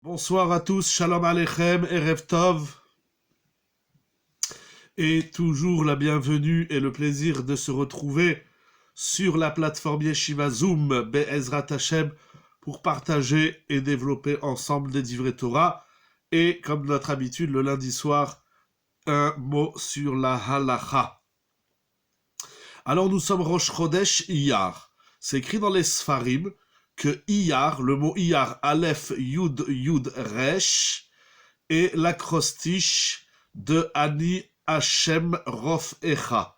Bonsoir à tous, Shalom Aleichem, Erev Tov, et toujours la bienvenue et le plaisir de se retrouver sur la plateforme Yeshiva Zoom Be'ezrat Hashem pour partager et développer ensemble des divrei Torah et, comme notre habitude, le lundi soir, un mot sur la halacha. Alors nous sommes Rosh Chodesh Iyar. C'est écrit dans les Sfarim que Iyar, le mot Iyar, Aleph, Yud, Yud, Resh, est l'acrostiche de Ani Hashem Rof Echa.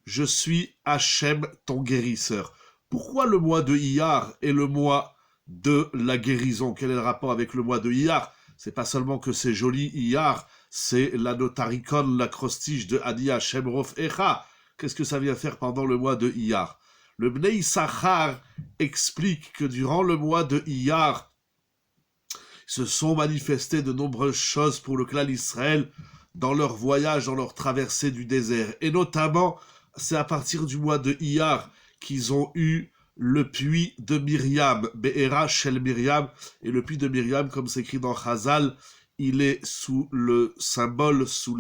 Je suis Hashem, ton guérisseur. Pourquoi le mois de Iyar est le mois de la guérison? Quel est le rapport avec le mois de Iyar? C'est pas seulement que c'est joli Iyar, c'est la notaricon, l'acrostiche de Ani Hashem Rof Echa. Qu'est-ce que ça vient faire pendant le mois de Iyar? Le Bnei Issachar explique que durant le mois de Iyar, se sont manifestées de nombreuses choses pour le clan d'Israël dans leur voyage, dans leur traversée du désert. Et notamment, c'est à partir du mois de Iyar qu'ils ont eu le puits de Myriam, Be'era Shel Myriam. Et le puits de Myriam, comme c'est écrit dans Chazal, il est sous le symbole, sous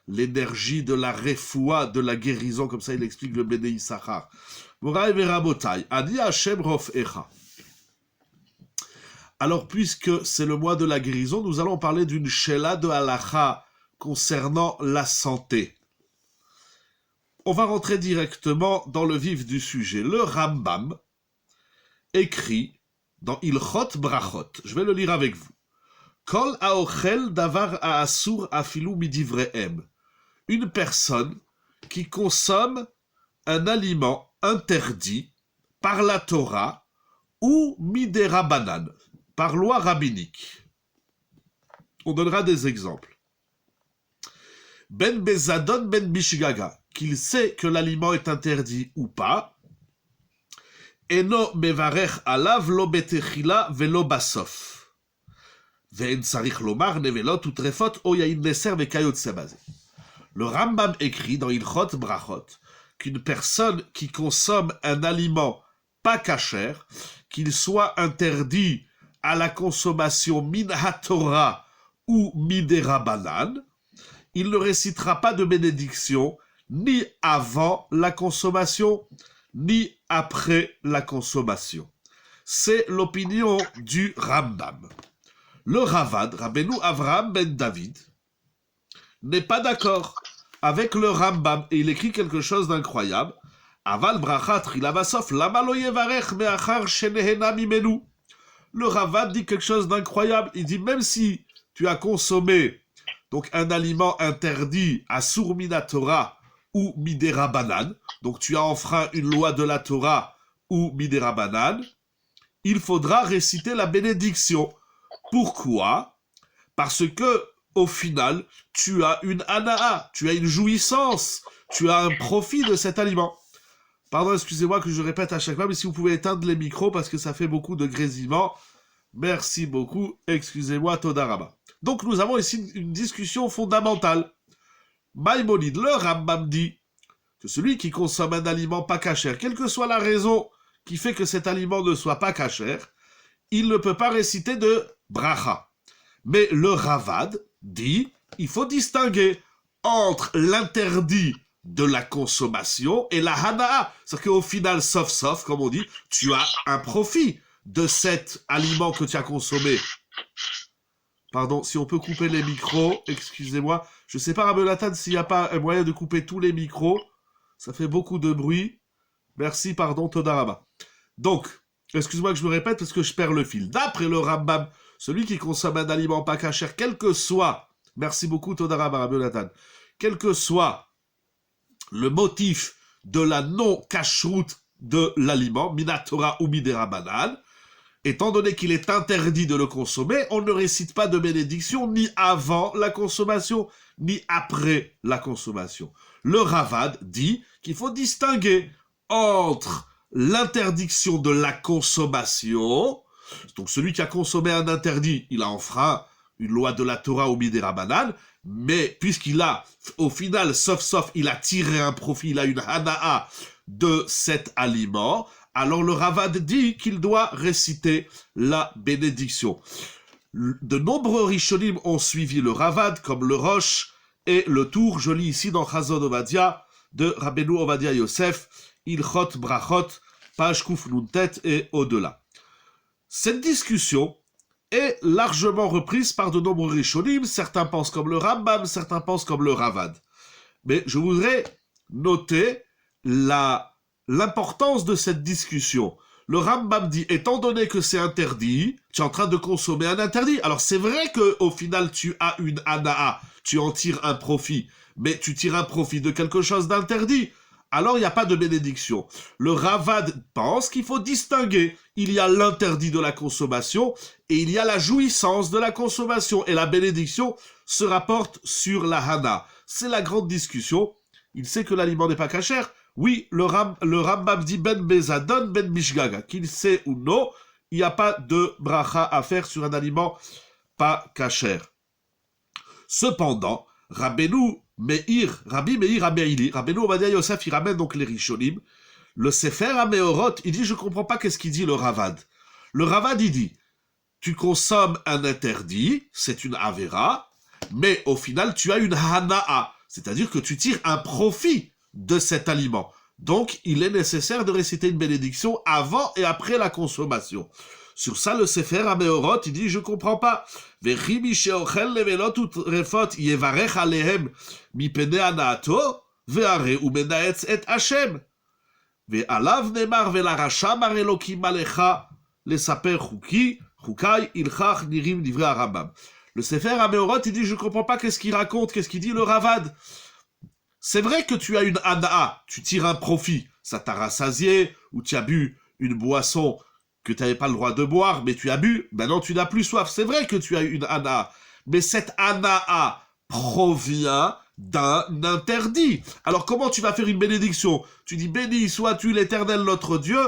l'énergie de la refoua, de la guérison, comme ça il explique le Bnei Issachar. Moraï Verabotai, Ani Hashem Rof Echa. Alors, puisque c'est le mois de la guérison, nous allons parler d'une shela de halacha concernant la santé. On va rentrer directement dans le vif du sujet. Le Rambam écrit dans Ilchot Brachot, je vais le lire avec vous. Kol haochel davar haasur afilu midivrehem. Une personne qui consomme un aliment interdit par la Torah ou midera banane, par loi rabbinique. On donnera des exemples. Ben bezadon ben bishgaga, qu'il sait que l'aliment est interdit ou pas. Eno mevarech alav lo betechila velo basof. Ve'en sarich lomar nevelot ou trefot o yain neser vekayot sebazé. Le Rambam écrit dans Ilchot Brachot qu'une personne qui consomme un aliment pas kasher, qu'il soit interdit à la consommation min ha-Torah ou midera banane, il ne récitera pas de bénédiction ni avant la consommation, ni après la consommation. C'est l'opinion du Rambam. Le Ravad, Rabbeinu Avraham ben David, n'est pas d'accord avec le Rambam et il écrit quelque chose d'incroyable. Aval brachat rilavasof lama lo yevarech me'achar shenehena mimenu. Le Ravad dit quelque chose d'incroyable. Il dit même si tu as consommé donc un aliment interdit à Sourmina Torah ou Midera Banane, donc tu as enfreint une loi de la Torah ou Midera Banane, il faudra réciter la bénédiction. Pourquoi? Parce que au final, tu as une anaa, tu as une jouissance, tu as un profit de cet aliment. Pardon, excusez-moi que je répète à chaque fois, mais si vous pouvez éteindre les micros parce que ça fait beaucoup de grésillements. Merci beaucoup, excusez-moi, Todaraba. Donc nous avons ici une discussion fondamentale. Maïmonide, le Rambam dit que celui qui consomme un aliment pas kasher, quelle que soit la raison qui fait que cet aliment ne soit pas kasher, il ne peut pas réciter de bracha. Mais le Ravad dit il faut distinguer entre l'interdit de la consommation et la hana'a. C'est-à-dire qu'au final, sauf, comme on dit, tu as un profit de cet aliment que tu as consommé. Pardon, si on peut couper les micros, excusez-moi. Je ne sais pas, Rabelatan, s'il n'y a pas un moyen de couper tous les micros. Ça fait beaucoup de bruit. Merci, pardon, Todaraba. Donc, excuse-moi que je me répète parce que je perds le fil. D'après le Rambam, celui qui consomme un aliment pas kasher, quel que soit, merci beaucoup, Todaraba, Rabelatan, quel que soit le motif de la non-kashrut de l'aliment, minatora ou midera banane, étant donné qu'il est interdit de le consommer, on ne récite pas de bénédiction ni avant la consommation, ni après la consommation. Le Ravad dit qu'il faut distinguer entre l'interdiction de la consommation, donc celui qui a consommé un interdit, il a enfreint une loi de la Torah ou midera banane, mais puisqu'il a, au final, sauf, il a tiré un profit, il a une hana'a de cet aliment, alors le Ravad dit qu'il doit réciter la bénédiction. De nombreux Rishonim ont suivi le Ravad, comme le Rosh et le Tour. Je lis ici dans Chazon Ovadia de Rabbeinu Ovadia Yosef, Ilchot Brachot, page Kuf Nuntet et au-delà. Cette discussion est largement reprise par de nombreux Rishonim. Certains pensent comme le Rambam, certains pensent comme le Ravad. Mais je voudrais noter l'importance de cette discussion. Le Rambam dit, étant donné que c'est interdit, tu es en train de consommer un interdit. Alors c'est vrai qu'au final tu as une ana'a, tu en tires un profit, mais tu tires un profit de quelque chose d'interdit. Alors il n'y a pas de bénédiction. Le Ravad pense qu'il faut distinguer. Il y a l'interdit de la consommation et il y a la jouissance de la consommation. Et la bénédiction se rapporte sur la hana. C'est la grande discussion. Il sait que l'aliment n'est pas cachère. Oui, le Rambam dit ben bezadon, ben mishgaga. Qu'il sait ou non, il n'y a pas de bracha à faire sur un aliment pas cachère. Cependant, Rabbi Meir Ameili, Rabbeinu Ovadia Yosef, il ramène donc les Rishonim. Le Sefer HaMeorot, il dit, je comprends pas qu'est-ce qu'il dit le Ravad. Le Ravad, il dit, tu consommes un interdit, c'est une Avera, mais au final, tu as une Hana'a, c'est-à-dire que tu tires un profit de cet aliment. Donc, il est nécessaire de réciter une bénédiction avant et après la consommation. Sur ça, le Sefer HaMeorot, il dit, je comprends pas. Vechi mi sheochel levelot utrefot yevarech alehem mipene anaato ve'are umenaetz et Hashem. Ve'alav nemar ve'larasham arelokim alecha lesaper chukai ilchach nirim divrei Rambam. Le Sefer HaMeorot, il dit, je comprends pas qu'est-ce qu'il raconte, qu'est-ce qu'il dit le Ravad. C'est vrai que tu as une hana'a, tu tires un profit, ça t'a rassasié, ou tu as bu une boisson que tu n'avais pas le droit de boire, mais tu as bu, maintenant tu n'as plus soif. C'est vrai que tu as une hana'a, mais cette hana'a provient d'un interdit. Alors comment tu vas faire une bénédiction? Tu dis, béni sois-tu l'Éternel notre Dieu,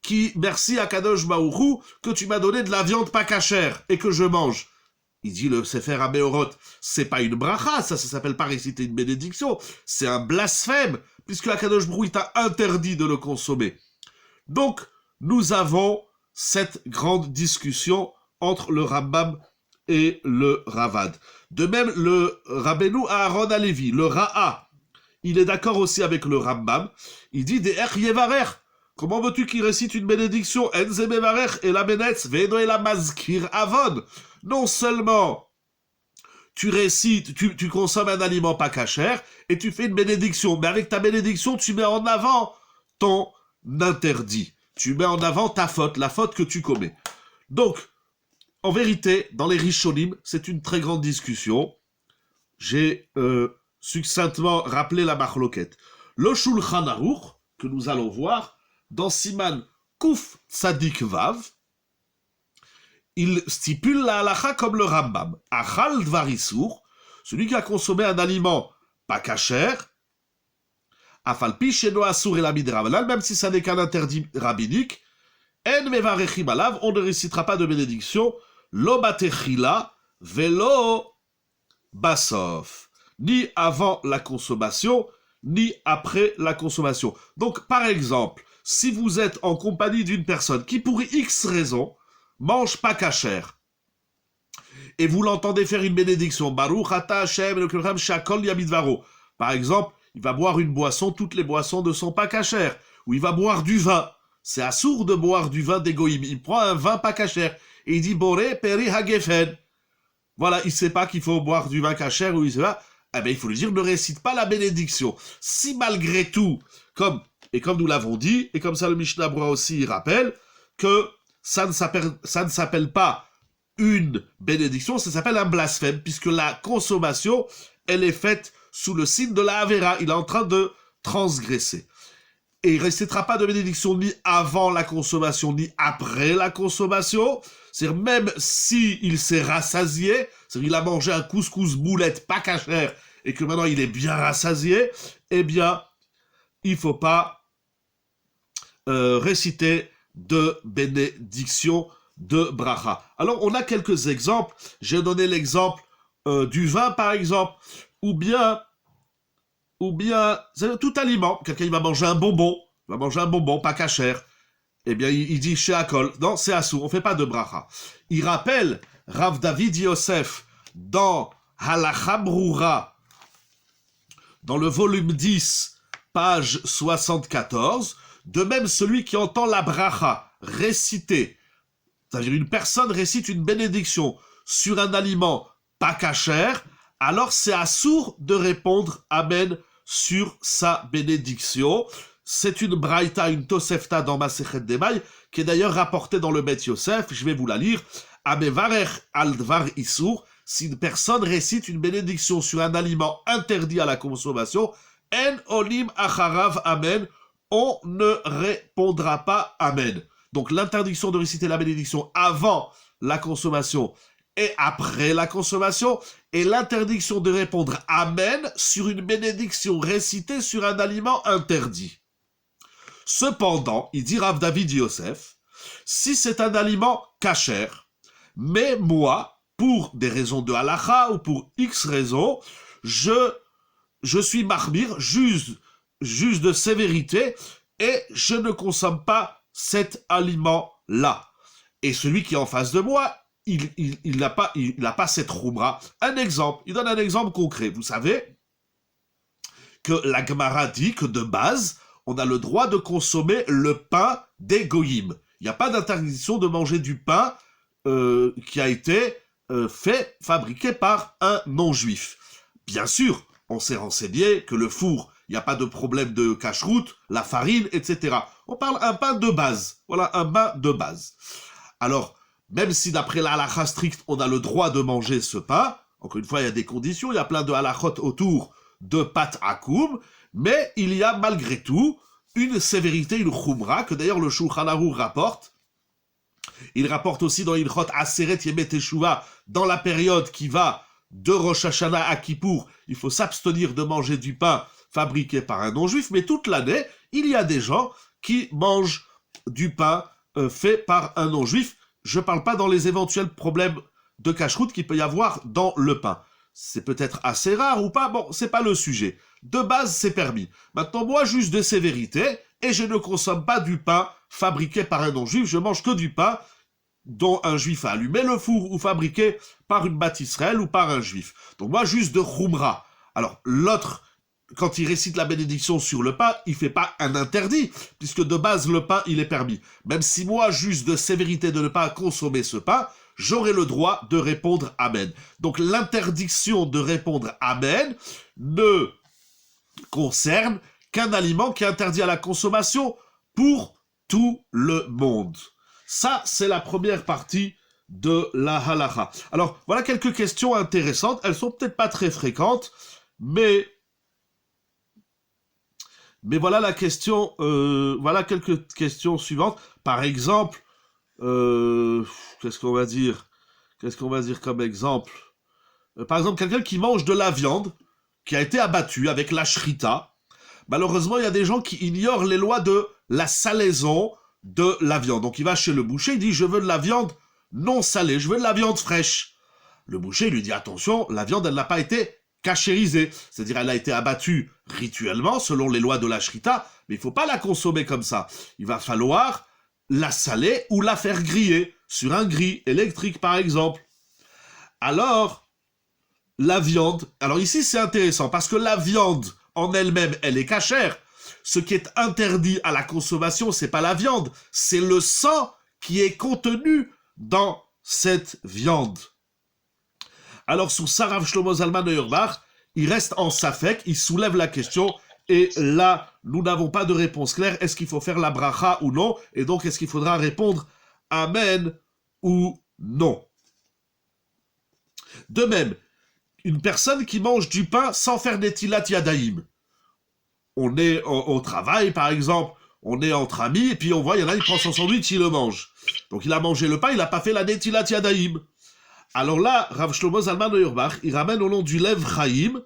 qui, merci à Kadosh Baruch Hu, que tu m'as donné de la viande pas cachère, et que je mange. Il dit le Sefer HaMeorot, c'est pas une bracha, ça s'appelle pas réciter une bénédiction, c'est un blasphème, puisque Akadosh Baruch Hu t'a interdit de le consommer. Donc, nous avons cette grande discussion entre le Rambam et le Ravad. De même, le Rabbeinu Aaron Halevi, le Ra'a, il est d'accord aussi avec le Rambam, il dit des De'er Yevarer. Comment veux-tu qu'il récite une bénédiction? Enze mevarech et la benetz, ve'eno et la mazkir avon. Non seulement tu récites, tu consommes un aliment pas cachère et tu fais une bénédiction, mais avec ta bénédiction, tu mets en avant ton interdit. Tu mets en avant ta faute, la faute que tu commets. Donc, en vérité, dans les Rishonim, c'est une très grande discussion. J'ai succinctement rappelé la marloquette. Le Shulchan Aruch, que nous allons voir, dans Siman Kuf Tzadik Vav, il stipule la halacha comme le Rambam. Achal dvar isur, celui qui a consommé un aliment pas cachère, afalpi sheno asur el amid Ravanan, même si ça n'est qu'un interdit rabbinique, en mevarechim alav, on ne récitera pas de bénédiction, lo batechila, velo basof, ni avant la consommation, ni après la consommation. Donc, par exemple, si vous êtes en compagnie d'une personne qui, pour X raison, mange pas cachère, et vous l'entendez faire une bénédiction, Baruch ata Hashem Elokeichem shakol yamidvaro. Par exemple, il va boire une boisson, toutes les boissons ne sont pas cachères, ou il va boire du vin. C'est assourd de boire du vin d'égoïm. Il prend un vin pas cachère, et il dit Boré peri hagefen. Voilà, il sait pas qu'il faut boire du vin cachère, ou il sait pas. Eh bien, il faut lui dire, ne récite pas la bénédiction. Si malgré tout, comme nous l'avons dit, et comme ça le Mishnah Brura aussi rappelle, que ça ne s'appelle pas une bénédiction, ça s'appelle un blasphème, puisque la consommation, elle est faite sous le signe de la Avera. Il est en train de transgresser. Et il ne récitera pas de bénédiction ni avant la consommation, ni après la consommation. C'est-à-dire, même s'il s'est rassasié, c'est-à-dire qu'il a mangé un couscous boulette pas cachère, et que maintenant il est bien rassasié, eh bien, il ne faut pas réciter de bénédiction de bracha. Alors, on a quelques exemples. J'ai donné l'exemple du vin, par exemple, ou bien tout aliment. Quelqu'un, il va manger un bonbon, pas cachère. Eh bien, il dit chez Akol. Non, c'est assou, on ne fait pas de bracha. Il rappelle, Rav David Yosef, dans Halacha Broura, dans le volume 10, page 74, de même celui qui entend la bracha réciter, c'est-à-dire une personne récite une bénédiction sur un aliment pas cachère, alors c'est assour de répondre Amen sur sa bénédiction. C'est une braïta, une tosefta dans Masechet Demai, qui est d'ailleurs rapportée dans le Bet Yosef, je vais vous la lire. Amevarer al dvar issour, si une personne récite une bénédiction sur un aliment interdit à la consommation, en olim acharav amen, on ne répondra pas amen. Donc l'interdiction de réciter la bénédiction avant la consommation et après la consommation, et l'interdiction de répondre amen sur une bénédiction récitée sur un aliment interdit. Cependant, il dit Rav David Yosef, si c'est un aliment cachère, mais moi, pour des raisons de halakha ou pour X raisons, je suis mahmir, juge de sévérité, et je ne consomme pas cet aliment-là. Et celui qui est en face de moi, il n'a pas cette roumra. Un exemple, il donne un exemple concret. Vous savez que la Gemara dit que de base, on a le droit de consommer le pain des goyim. Il n'y a pas d'interdiction de manger du pain qui a été fabriqué par un non-juif. Bien sûr, on s'est renseigné que le four, il n'y a pas de problème de cache-route, la farine, etc. On parle un pain de base. Voilà, un pain de base. Alors, même si d'après la halakha stricte, on a le droit de manger ce pain, encore une fois, il y a des conditions, il y a plein de halakhot autour de pat akoum, mais il y a malgré tout une sévérité, une choumra, que d'ailleurs le Shulchan Aruch rapporte. Il rapporte aussi dans Ilchot Aseret Yemei Teshuvah, dans la période qui va de Rosh Hashanah à Kippour, il faut s'abstenir de manger du pain fabriqué par un non-juif, mais toute l'année, il y a des gens qui mangent du pain fait par un non-juif. Je ne parle pas dans les éventuels problèmes de cache-route qu'il peut y avoir dans le pain. C'est peut-être assez rare ou pas, bon, c'est pas le sujet. De base, c'est permis. Maintenant, moi, juge de sévérité, et je ne consomme pas du pain fabriqué par un non-juif, je mange que du pain dont un juif a allumé le four ou fabriqué par une Bat Israël ou par un juif. Donc moi, juste de Khumra. Alors, l'autre, quand il récite la bénédiction sur le pain, il fait pas un interdit, puisque de base, le pain, il est permis. Même si moi, juste de sévérité de ne pas consommer ce pain, j'aurai le droit de répondre Amen. Donc l'interdiction de répondre Amen ne concerne qu'un aliment qui est interdit à la consommation pour tout le monde. Ça, c'est la première partie de la halakha. Alors, voilà quelques questions intéressantes. Elles sont peut-être pas très fréquentes, mais voilà la question. Voilà quelques questions suivantes. Par exemple, qu'est-ce qu'on va dire comme exemple? Par exemple, quelqu'un qui mange de la viande qui a été abattue avec la shrita. Malheureusement, il y a des gens qui ignorent les lois de la salaison de la viande. Donc il va chez le boucher, il dit « Je veux de la viande non salée, je veux de la viande fraîche ». Le boucher lui dit « Attention, la viande, elle n'a pas été cachérisée. » C'est-à-dire, elle a été abattue rituellement, selon les lois de la shrita, mais il ne faut pas la consommer comme ça. Il va falloir la saler ou la faire griller, sur un grill électrique par exemple. Alors, la viande... Alors ici, c'est intéressant, parce que la viande, en elle-même, elle est cachère. Ce qui est interdit à la consommation, c'est pas la viande, c'est le sang qui est contenu dans cette viande. Alors, sur Sarav Shlomo Zalman Auerbach, il reste en safek, il soulève la question, et là, nous n'avons pas de réponse claire. Est-ce qu'il faut faire la bracha ou non? Et donc, est-ce qu'il faudra répondre Amen ou non? De même, une personne qui mange du pain sans faire netilat yadayim. On est au travail, par exemple, on est entre amis, et puis on voit, il y en a, il prend son sandwich, il le mange. Donc il a mangé le pain, il n'a pas fait la netilat yadayim. Alors là, Rav Shlomo Zalman Auerbach, il ramène au nom du Lev Chaim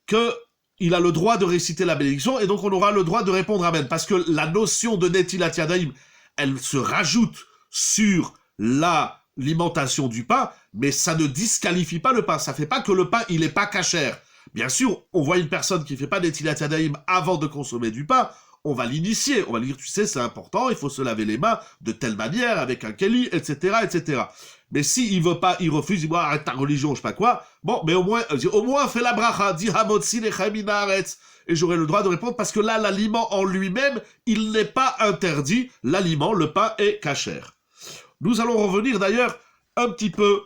qu'il a le droit de réciter la bénédiction, et donc on aura le droit de répondre Amen. Parce que la notion de netilat yadayim, elle se rajoute sur l'alimentation du pain, mais ça ne disqualifie pas le pain. Ça fait pas que le pain, il n'est pas cachère. Bien sûr, on voit une personne qui ne fait pas netilat yadayim avant de consommer du pain, on va l'initier. On va lui dire, tu sais, c'est important, il faut se laver les mains de telle manière, avec un keli, etc., etc. Mais s'il veut pas, il refuse, il dit, arrête ta religion, je sais pas quoi. Bon, mais au moins, fais la bracha, dis hamotzi lechem min haaretz. Et j'aurai le droit de répondre parce que là, l'aliment en lui-même, il n'est pas interdit. L'aliment, le pain est cachère. Nous allons revenir d'ailleurs un petit peu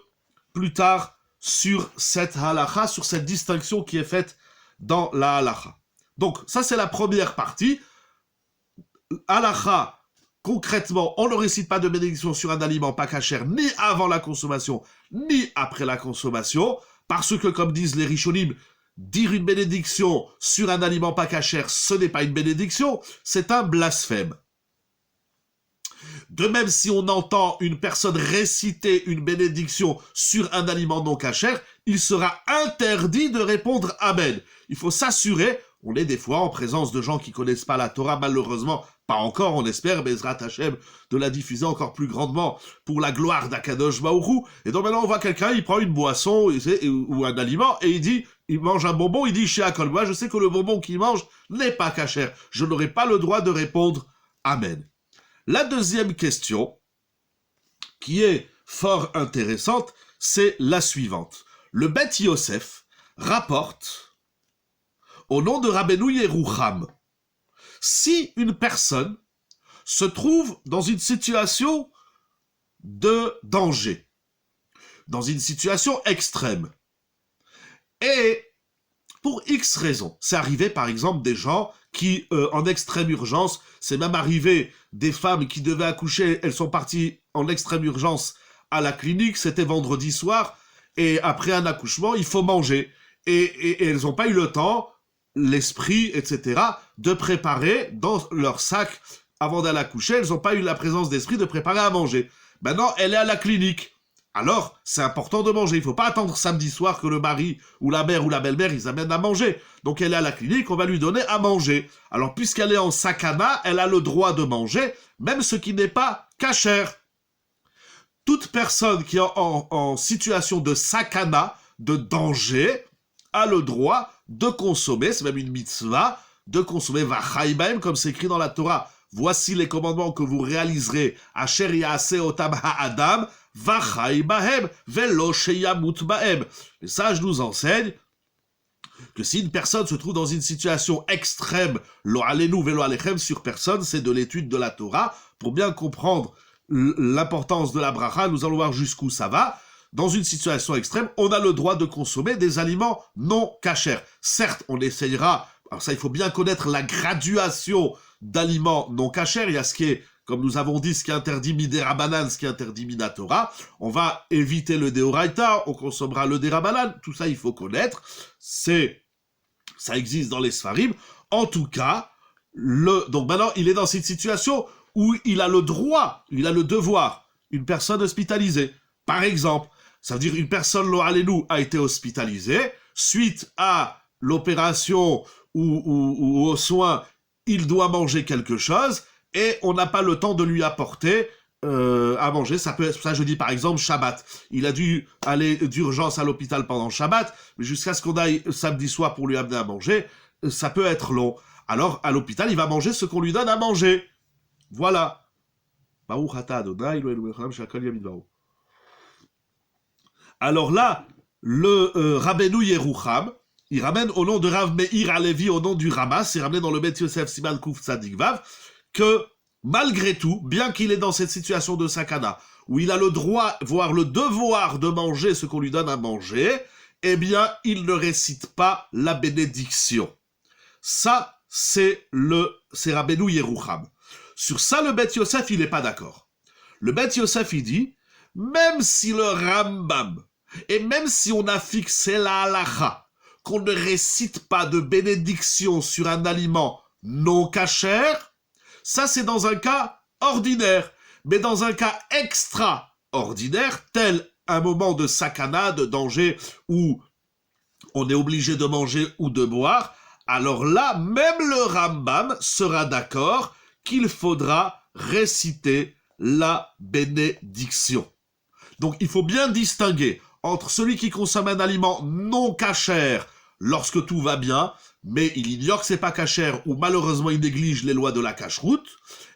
plus tard sur cette halakha, sur cette distinction qui est faite dans la halakha. Donc, ça c'est la première partie. Halakha, concrètement, on ne récite pas de bénédiction sur un aliment pas cachère, ni avant la consommation, ni après la consommation, parce que, comme disent les Rishonim, dire une bénédiction sur un aliment pas cachère, ce n'est pas une bénédiction, c'est un blasphème. De même, si on entend une personne réciter une bénédiction sur un aliment non cachère, il sera interdit de répondre Amen. Il faut s'assurer, on est des fois en présence de gens qui connaissent pas la Torah, malheureusement, pas encore, on espère, Bezrat Hashem, de la diffuser encore plus grandement pour la gloire d'Akadosh Baruch Hu. Et donc maintenant, on voit quelqu'un, il prend une boisson ou un aliment et il mange un bonbon, il dit chez Akol, moi je sais que le bonbon qu'il mange n'est pas cachère. Je n'aurai pas le droit de répondre Amen. La deuxième question, qui est fort intéressante, c'est la suivante. Le Bet Yosef rapporte, au nom de Rabbeinu Yerucham, si une personne se trouve dans une situation de danger, dans une situation extrême, et pour X raisons, c'est arrivé par exemple des gens qui, en extrême urgence, c'est même arrivé des femmes qui devaient accoucher, elles sont parties en extrême urgence à la clinique, c'était vendredi soir, et après un accouchement, il faut manger. Et elles n'ont pas eu le temps, l'esprit, etc., de préparer dans leur sac, avant d'aller accoucher, elles n'ont pas eu la présence d'esprit de préparer à manger. Maintenant, elle est à la clinique. Alors, c'est important de manger. Il ne faut pas attendre samedi soir que le mari ou la mère ou la belle-mère, ils amènent à manger. Donc, elle est à la clinique, on va lui donner à manger. Alors, puisqu'elle est en sakana, elle a le droit de manger, même ce qui n'est pas cachère. Toute personne qui est en situation de sakana, de danger, a le droit de consommer, c'est même une mitzvah, de consommer vachai bahem, comme c'est écrit dans la Torah. Voici les commandements que vous réaliserez. Asher yaaseh otam ha'adam, vachai bahem, velo sheyamut bahem. Les sages nous enseignent que si une personne se trouve dans une situation extrême, lo alenu velo alechem, sur personne, c'est de l'étude de la Torah. Pour bien comprendre l'importance de la bracha, nous allons voir jusqu'où ça va. Dans une situation extrême, on a le droit de consommer des aliments non cachers. Certes, on essayera, alors ça il faut bien connaître la graduation d'aliments non cachers. Il y a ce qui est, comme nous avons dit, ce qui est interdit midérabanan, ce qui est interdit minatora. On va éviter le déoraita, on consommera le dérabanan. Tout ça il faut connaître. Ça existe dans les Sfarim. En tout cas, donc maintenant il est dans cette situation où il a le droit, il a le devoir, une personne hospitalisée. Par exemple, ça veut dire une personne, lo alenu, a été hospitalisée, suite à l'opération ou aux soins, il doit manger quelque chose, et on n'a pas le temps de lui apporter à manger. Ça peut être, ça je dis par exemple, Shabbat. Il a dû aller d'urgence à l'hôpital pendant Shabbat, mais jusqu'à ce qu'on aille samedi soir pour lui amener à manger, ça peut être long. Alors, à l'hôpital, il va manger ce qu'on lui donne à manger. Voilà. Baruch atah Adonai, Eloheinu melech haolam shehakol yamid va'o. Alors là, le Rabbeinu Yerucham, il ramène au nom de Rav Meir Halevi, au nom du Ramas, c'est ramené dans le Bet Yosef Siman Kuf Tzadik Vav, que malgré tout, bien qu'il est dans cette situation de sakana, où il a le droit, voire le devoir de manger ce qu'on lui donne à manger, eh bien, il ne récite pas la bénédiction. Ça, c'est Rabbeinu Yerucham. Sur ça, le Bet Yosef, il n'est pas d'accord. Le Bet Yosef, il dit, même si le Rambam, et même si on a fixé la halakha, qu'on ne récite pas de bénédiction sur un aliment non cachère, ça c'est dans un cas ordinaire. Mais dans un cas extraordinaire, tel un moment de sakana, de danger, où on est obligé de manger ou de boire, alors là, même le Rambam sera d'accord qu'il faudra réciter la bénédiction. Donc il faut bien distinguer entre celui qui consomme un aliment non cachère lorsque tout va bien, mais il ignore que c'est pas cachère, ou malheureusement il néglige les lois de la cacheroute,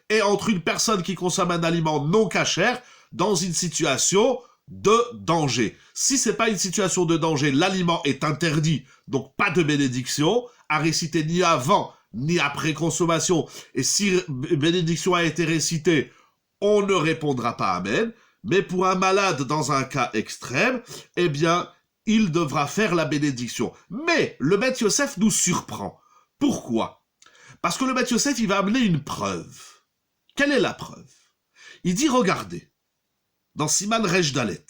et entre une personne qui consomme un aliment non cachère dans une situation de danger. Si c'est pas une situation de danger, l'aliment est interdit, donc pas de bénédiction à réciter ni avant ni après consommation. Et si bénédiction a été récitée, on ne répondra pas amen. Mais pour un malade dans un cas extrême, eh bien, il devra faire la bénédiction. Mais le Beth Yosef nous surprend. Pourquoi? Parce que le Beth Yosef, il va amener une preuve. Quelle est la preuve? Il dit, regardez, dans Siman Resh Dalet,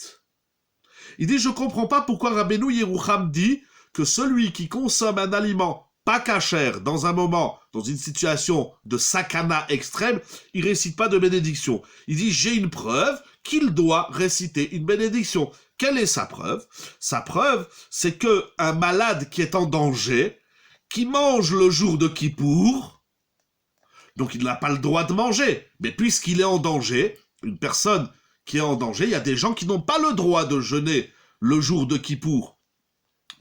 il dit, je comprends pas pourquoi Rabbeinu Yerucham dit que celui qui consomme un aliment pas cachère dans un moment, dans une situation de sakana extrême, il récite pas de bénédiction. Il dit, j'ai une preuve qu'il doit réciter une bénédiction. Quelle est sa preuve? Sa preuve, c'est que un malade qui est en danger, qui mange le jour de Kippour, donc il n'a pas le droit de manger, mais puisqu'il est en danger, une personne qui est en danger, il y a des gens qui n'ont pas le droit de jeûner le jour de Kippour.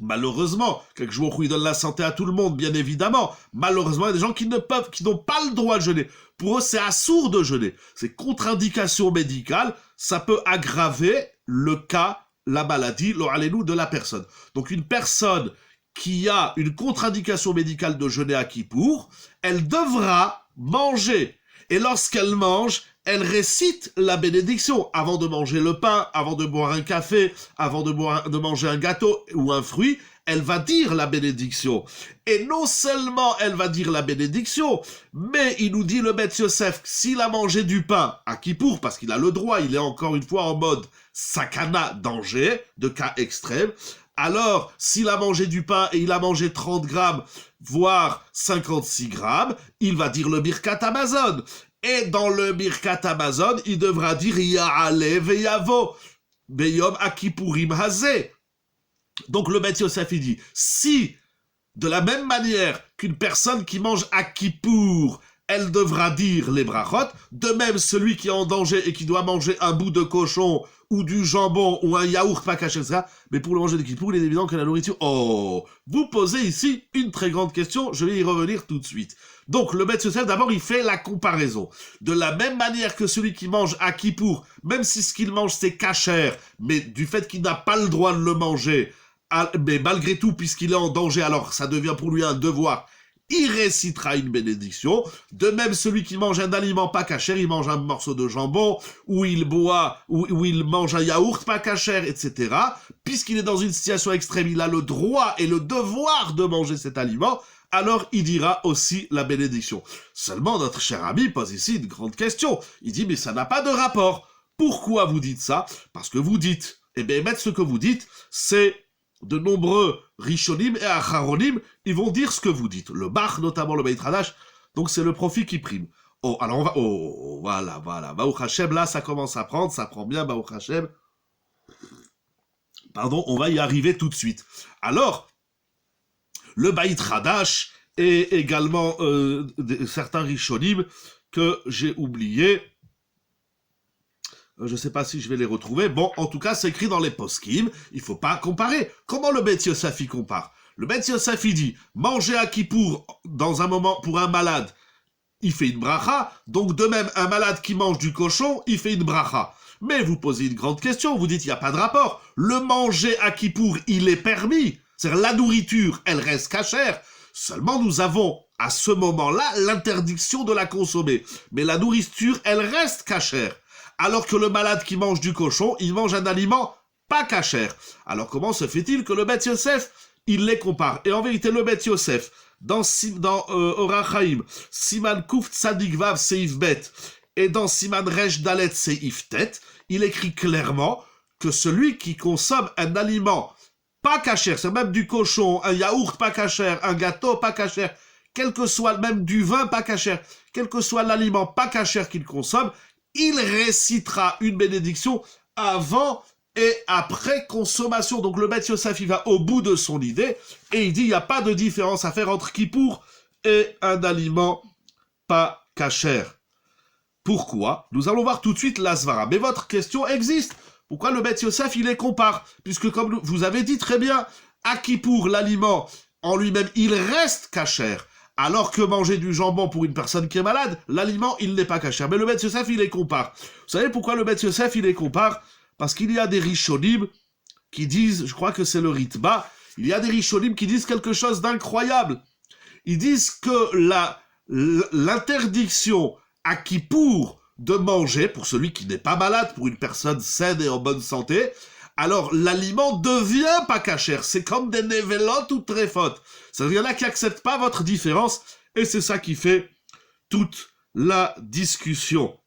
Malheureusement, quelques jours où il donne la santé à tout le monde, bien évidemment. Malheureusement, il y a des gens qui n'ont pas le droit de jeûner. Pour eux, c'est assourd de jeûner. C'est contre-indication médicale. Ça peut aggraver le cas, la maladie, l'oralénou de la personne. Donc, une personne qui a une contre-indication médicale de jeûner à Kippour, elle devra manger. Et lorsqu'elle mange, elle récite la bénédiction avant de manger le pain, avant de boire un café, avant de manger un gâteau ou un fruit. Elle va dire la bénédiction. Et non seulement elle va dire la bénédiction, mais il nous dit le Beth Yosef, s'il a mangé du pain à Kippour, parce qu'il a le droit, il est encore une fois en mode sakana, danger, de cas extrême, alors s'il a mangé du pain et il a mangé 30 grammes, voire 56 grammes, il va dire le Birkat Hamazon. Et dans le Birkat Hamazon, il devra dire Ya'ale ve'yavo beyom akipurim hazeh. Donc le Beth Yosef il dit, si de la même manière qu'une personne qui mange à Kippour, elle devra dire les brachot, de même celui qui est en danger et qui doit manger un bout de cochon ou du jambon ou un yaourt pas caché, etc. Mais pour le manger de Kippour, il est évident que la nourriture... Oh, vous posez ici une très grande question, je vais y revenir tout de suite. Donc le Beth Yosef, d'abord, il fait la comparaison. De la même manière que celui qui mange à Kippour, même si ce qu'il mange c'est cachère, mais du fait qu'il n'a pas le droit de le manger, mais malgré tout, puisqu'il est en danger, alors ça devient pour lui un devoir, il récitera une bénédiction. De même, celui qui mange un aliment pas cachère, il mange un morceau de jambon, ou il boit, ou il mange un yaourt pas cachère, etc. Puisqu'il est dans une situation extrême, il a le droit et le devoir de manger cet aliment, alors il dira aussi la bénédiction. Seulement, notre cher ami pose ici une grande question. Il dit, mais ça n'a pas de rapport. Pourquoi vous dites ça? Parce que vous dites, eh bien, mettre ce que vous dites, c'est de nombreux Rishonim et Acharonim, ils vont dire ce que vous dites. Le Bach, notamment le Beit Hadash, donc c'est le profit qui prime. Oh, alors on va... Oh, voilà. Baruch Hashem, là, ça commence à prendre, ça prend bien, Baruch Hashem. Pardon, on va y arriver tout de suite. Alors, le Beit Hadash et également certains Rishonim que j'ai oubliés. Je ne sais pas si je vais les retrouver. Bon, en tout cas, c'est écrit dans les poskim. Il ne faut pas comparer. Comment le Beth Yosef y compare? Le Beth Yosef il dit, manger à Kippour dans un moment pour un malade, il fait une bracha. Donc de même, un malade qui mange du cochon, il fait une bracha. Mais vous posez une grande question. Vous dites, il n'y a pas de rapport. Le manger à Kippour, il est permis. C'est-à-dire la nourriture, elle reste cachère. Seulement, nous avons à ce moment-là l'interdiction de la consommer. Mais la nourriture, elle reste cachère. Alors que le malade qui mange du cochon, il mange un aliment pas cachère. Alors comment se fait-il que le Beth Yosef, il les compare? Et en vérité, le Beth Yosef, dans Orach Chaim, Siman Kuf Tzadik Vav Seif Bet, et dans Siman Resh Dalet Seif Tet, il écrit clairement que celui qui consomme un aliment pas cachère, c'est même du cochon, un yaourt pas cachère, un gâteau pas cachère, quel que soit même du vin pas cachère, quel que soit l'aliment pas cachère qu'il consomme, il récitera une bénédiction avant et après consommation. Donc le Beth Yosef, il va au bout de son idée et il dit il n'y a pas de différence à faire entre Kippour et un aliment pas cachère. Pourquoi? Nous allons voir tout de suite la svara. Mais votre question existe. Pourquoi le Beth Yosef, il les compare? Puisque comme vous avez dit très bien, à Kippour, l'aliment, en lui-même, il reste kasher. Alors que manger du jambon pour une personne qui est malade, l'aliment, il n'est pas kasher. Mais le Beth Yosef, il les compare. Vous savez pourquoi le Beth Yosef, il les compare? Parce qu'il y a des Rishonim qui disent, je crois que c'est le Ritba, il y a des Rishonim qui disent quelque chose d'incroyable. Ils disent que l'interdiction à Kippour de manger, pour celui qui n'est pas malade, pour une personne saine et en bonne santé, alors l'aliment devient pas kasher. C'est comme des nevelotes ou tréfotes. C'est-à-dire, il y en a qui acceptent pas votre différence, et c'est ça qui fait toute la discussion.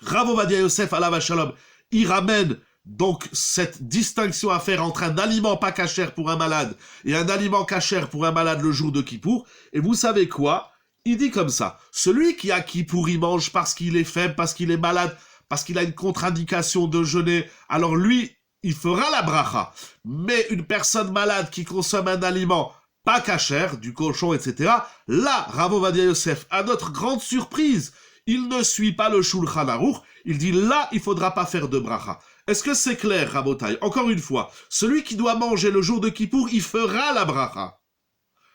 Rav Ovadia Yosef, alav shalom, il ramène donc cette distinction à faire entre un aliment pas kasher pour un malade et un aliment kasher pour un malade le jour de Kippour. Et vous savez quoi? Il dit comme ça, celui qui a Kippour, il mange parce qu'il est faible, parce qu'il est malade, parce qu'il a une contre-indication de jeûner, alors lui, il fera la bracha. Mais une personne malade qui consomme un aliment pas kasher, du cochon, etc., là, Rav Ovadia Yosef, à notre grande surprise, il ne suit pas le Shulchan Aruch, il dit là, il faudra pas faire de bracha. Est-ce que c'est clair, Rabotai? Encore une fois, celui qui doit manger le jour de Kippour, il fera la bracha.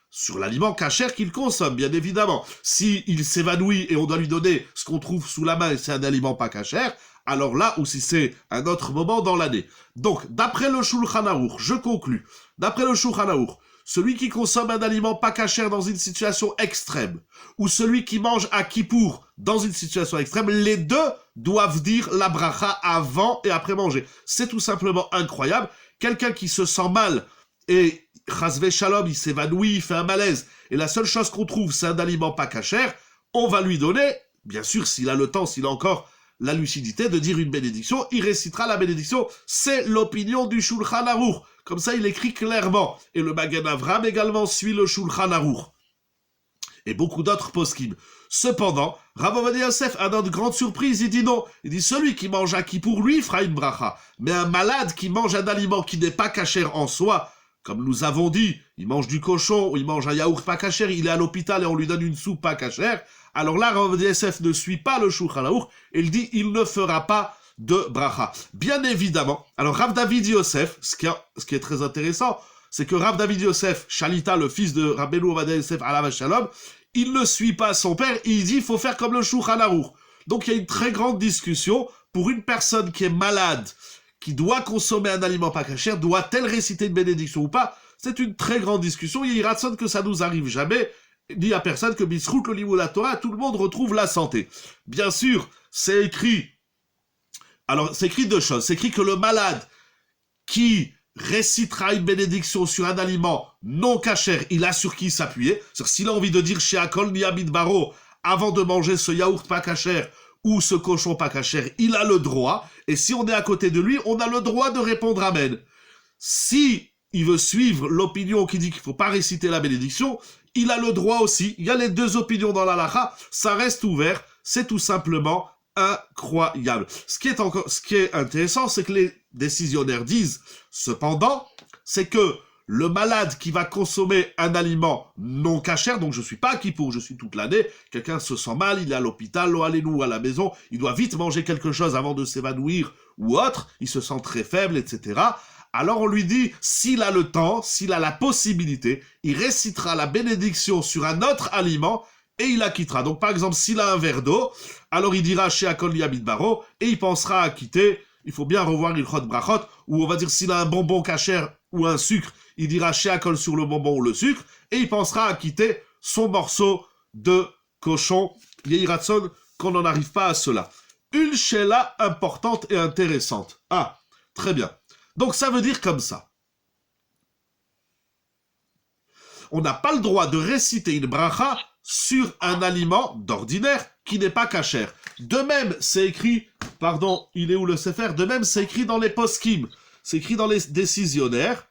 Sur l'aliment kasher qu'il consomme, bien évidemment. S'il s'évanouit et on doit lui donner ce qu'on trouve sous la main et c'est un aliment pas kasher, alors là, ou si c'est un autre moment dans l'année. Donc, d'après le Shulchan Aruch, je conclus, d'après le Shulchan Aruch, celui qui consomme un aliment pas kasher dans une situation extrême, ou celui qui mange à Kippour dans une situation extrême, les deux doivent dire la bracha avant et après manger. C'est tout simplement incroyable. Quelqu'un qui se sent mal et chasvé shalom, il s'évanouit, il fait un malaise, et la seule chose qu'on trouve, c'est un aliment pas kasher, on va lui donner, bien sûr, s'il a le temps, s'il a encore la lucidité de dire une bénédiction, il récitera la bénédiction, c'est l'opinion du Shulchan Aruch. Comme ça, il écrit clairement. Et le Magen Avram également suit le Shulchan Aruch. Et beaucoup d'autres poskim. Cependant, Rav Ovadia Yosef, à notre grande surprise, il dit non. Il dit celui qui mange à Kippour, lui, fera une bracha. Mais un malade qui mange un aliment qui n'est pas kasher en soi, comme nous avons dit, il mange du cochon, ou il mange un yaourt pas kasher, il est à l'hôpital et on lui donne une soupe pas kasher, alors là, Rav Ovadia Yosef ne suit pas le Shulchan Aruch, et il dit il ne fera pas de bracha. Bien évidemment, alors Rav David Yosef, ce qui est très intéressant, c'est que Rav David Yosef, Shalita, le fils de Rabbeinu Ovadia Yosef, alav shalom, il ne suit pas son père, il dit il faut faire comme le Shulchan Aruch. Donc il y a une très grande discussion pour une personne qui est malade, qui doit consommer un aliment pas kasher, doit-elle réciter une bénédiction ou pas? C'est une très grande discussion, il y a que ça nous arrive jamais, dit à personne que Bisrout, le livre de la Torah, tout le monde retrouve la santé. Bien sûr, c'est écrit, alors c'est écrit deux choses, c'est écrit que le malade qui récitera une bénédiction sur un aliment non kasher, il a sur qui s'appuyer. C'est-à-dire, s'il a envie de dire chez Akol Niabid Baro, avant de manger ce yaourt pas kasher ou ce cochon pas kasher, il a le droit. Et si on est à côté de lui, on a le droit de répondre amen. Si il veut suivre l'opinion qui dit qu'il ne faut pas réciter la bénédiction, il a le droit aussi. Il y a les deux opinions dans l'halakha, ça reste ouvert. C'est tout simplement incroyable. Ce qui est intéressant, c'est que les décisionnaires disent, cependant, c'est que le malade qui va consommer un aliment non kasher, donc je suis pas à Kippour, je suis toute l'année, quelqu'un se sent mal, il est à l'hôpital, ou à la maison, il doit vite manger quelque chose avant de s'évanouir ou autre, il se sent très faible, etc. Alors on lui dit, s'il a le temps, s'il a la possibilité, il récitera la bénédiction sur un autre aliment et il acquittera. Donc par exemple, s'il a un verre d'eau, alors il dira chez Akol Yabid Baro et il pensera à quitter. Il faut bien revoir l'ilchot brachot, ou on va dire s'il a un bonbon kasher ou un sucre, il dira chez Akol sur le bonbon ou le sucre, et il pensera à quitter son morceau de cochon. Yehi Ratson, qu'on n'en arrive pas à cela. Une sheila importante et intéressante. Ah, très bien. Donc ça veut dire comme ça. On n'a pas le droit de réciter une bracha sur un aliment d'ordinaire qui n'est pas kasher. De même, c'est écrit, pardon, il est où le Sefer? De même, c'est écrit dans les poskim, c'est écrit dans les décisionnaires.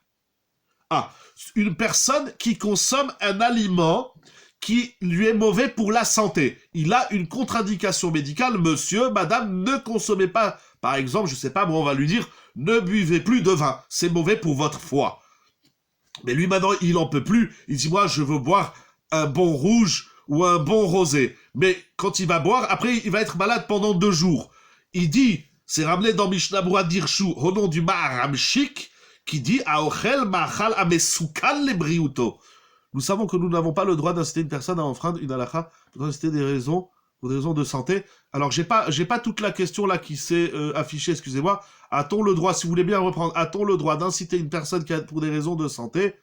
Ah, une personne qui consomme un aliment qui lui est mauvais pour la santé. Il a une contre-indication médicale, monsieur, madame, ne consommez pas, par exemple, je sais pas, moi on va lui dire, ne buvez plus de vin, c'est mauvais pour votre foie. Mais lui maintenant, il en peut plus, il dit, moi je veux boire un bon rouge ou un bon rosé. Mais quand il va boire, après il va être malade pendant 2 jours. Il dit, c'est ramené dans Mishnah Berurah Dirshu, au nom du Maharam Shik, qui dit, Aochel Machal Amesukan Lebriuto. Nous savons que nous n'avons pas le droit d'inciter une personne à enfreindre une halakha pour inciter pour des raisons de santé. Alors, j'ai pas toute la question là qui s'est affichée, excusez-moi. A-t-on le droit, si vous voulez bien reprendre, a-t-on le droit d'inciter une personne pour des raisons de santé?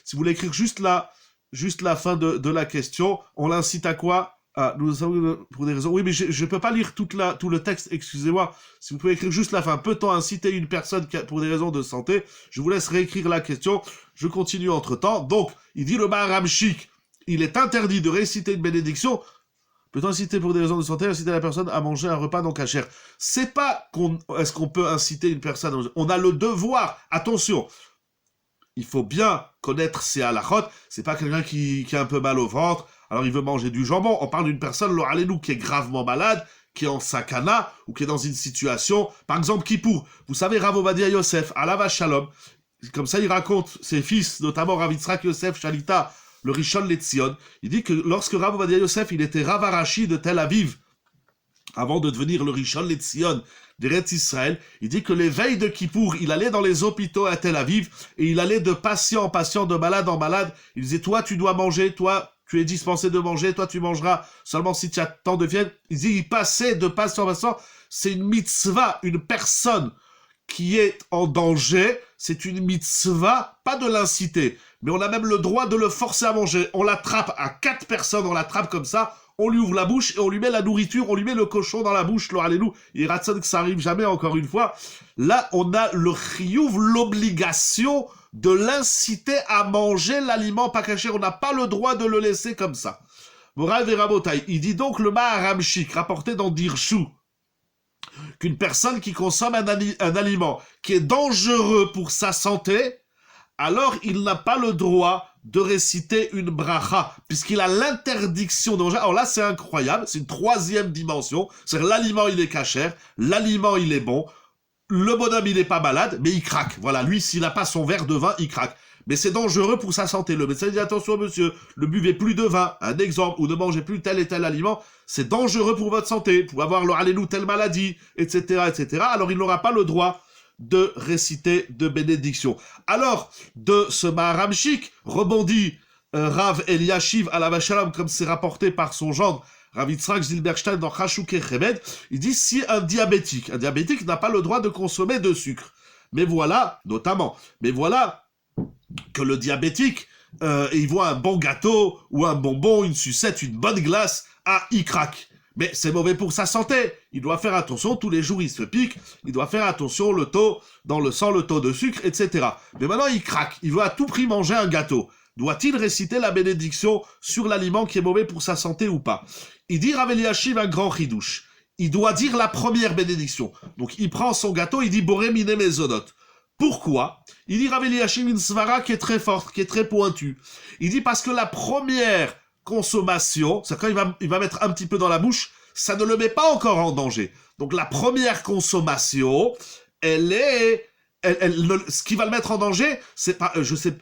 Si vous voulez écrire juste la fin de la question, on l'incite à quoi? Ah, nous savons pour des raisons. Oui, mais je peux pas lire tout le texte, excusez-moi. Si vous pouvez écrire juste la fin. Peut-on inciter une personne pour des raisons de santé? Je vous laisse réécrire la question. Je continue entre-temps. Donc, il dit le Maharam Chic, il est interdit de réciter une bénédiction. Peut-on inciter pour des raisons de santé, inciter la personne à manger un repas non cachère? C'est pas est-ce qu'on peut inciter une personne. On a le devoir. Attention. Il faut bien connaître ses halakhot. C'est pas quelqu'un qui a un peu mal au ventre. Alors il veut manger du jambon. On parle d'une personne, lo alelu, qui est gravement malade, qui est en sakana, ou qui est dans une situation, par exemple, Kippour. Vous savez, Rav Ovadia Yosef, Alav Shalom, comme ça il raconte ses fils, notamment Rav Yitzhak Yosef Shalita, le Rishon LeZion. Il dit que lorsque Rav Ovadia Yosef, il était Rav Arashi de Tel Aviv, avant de devenir le Rishon LeZion d'Eretz Israël, il dit que les veilles de Kippour, il allait dans les hôpitaux à Tel Aviv, et il allait de patient en patient, de malade en malade. Il disait, toi, tu dois manger, toi, tu es dispensé de manger, toi, tu mangeras seulement si tu as tant de fièvre. Il dit, il passait de patient en patient. C'est une mitzvah, une personne qui est en danger, c'est une mitzvah, pas de l'inciter, mais on a même le droit de le forcer à manger. On l'attrape à 4 personnes, on l'attrape comme ça, on lui ouvre la bouche et on lui met la nourriture, on lui met le cochon dans la bouche, l'oralélou, et ratson que ça arrive jamais encore une fois. Là, on a le chiyuv, l'obligation de l'inciter à manger l'aliment pas caché. On n'a pas le droit de le laisser comme ça. Moral Verabotai, il dit donc le Maharam Chic, rapporté dans Dirshu, qu'une personne qui consomme un aliment qui est dangereux pour sa santé, alors il n'a pas le droit de réciter une bracha, puisqu'il a l'interdiction de manger. Alors là, c'est incroyable, c'est une 3e dimension, c'est-à-dire l'aliment, il est cachère, l'aliment, il est bon, le bonhomme, il n'est pas malade, mais il craque. Voilà, lui, s'il n'a pas son verre de vin, il craque. Mais c'est dangereux pour sa santé. Le médecin dit, attention, monsieur, ne buvez plus de vin, un exemple, ou ne mangez plus tel et tel aliment, c'est dangereux pour votre santé, pour avoir le halélou, telle maladie, etc., etc. Alors, il n'aura pas le droit de réciter de bénédiction. Alors, de ce Maharam Chic, rebondit Rav Eliashiv Alav Shalom, comme c'est rapporté par son gendre, Rav Yitzhak Zilberstein dans Chashukei Chemed, il dit si un diabétique n'a pas le droit de consommer de sucre, mais voilà, notamment, que le diabétique, il voit un bon gâteau, ou un bonbon, une sucette, une bonne glace, il craque. Mais c'est mauvais pour sa santé. Il doit faire attention, tous les jours il se pique, il doit faire attention, le taux dans le sang, le taux de sucre, etc. Mais maintenant il craque, il veut à tout prix manger un gâteau. Doit-il réciter la bénédiction sur l'aliment qui est mauvais pour sa santé ou pas? Il dit Rav Eliashiv un grand chidouche. Il doit dire la première bénédiction. Donc il prend son gâteau, il dit Boré mine mezonot. Pourquoi? Il dit Rav Eliashiv une svara qui est très forte, qui est très pointue. Il dit parce que la première consommation, c'est quand il va mettre un petit peu dans la bouche, ça ne le met pas encore en danger. Donc la première consommation, ce qui va le mettre en danger, c'est pas,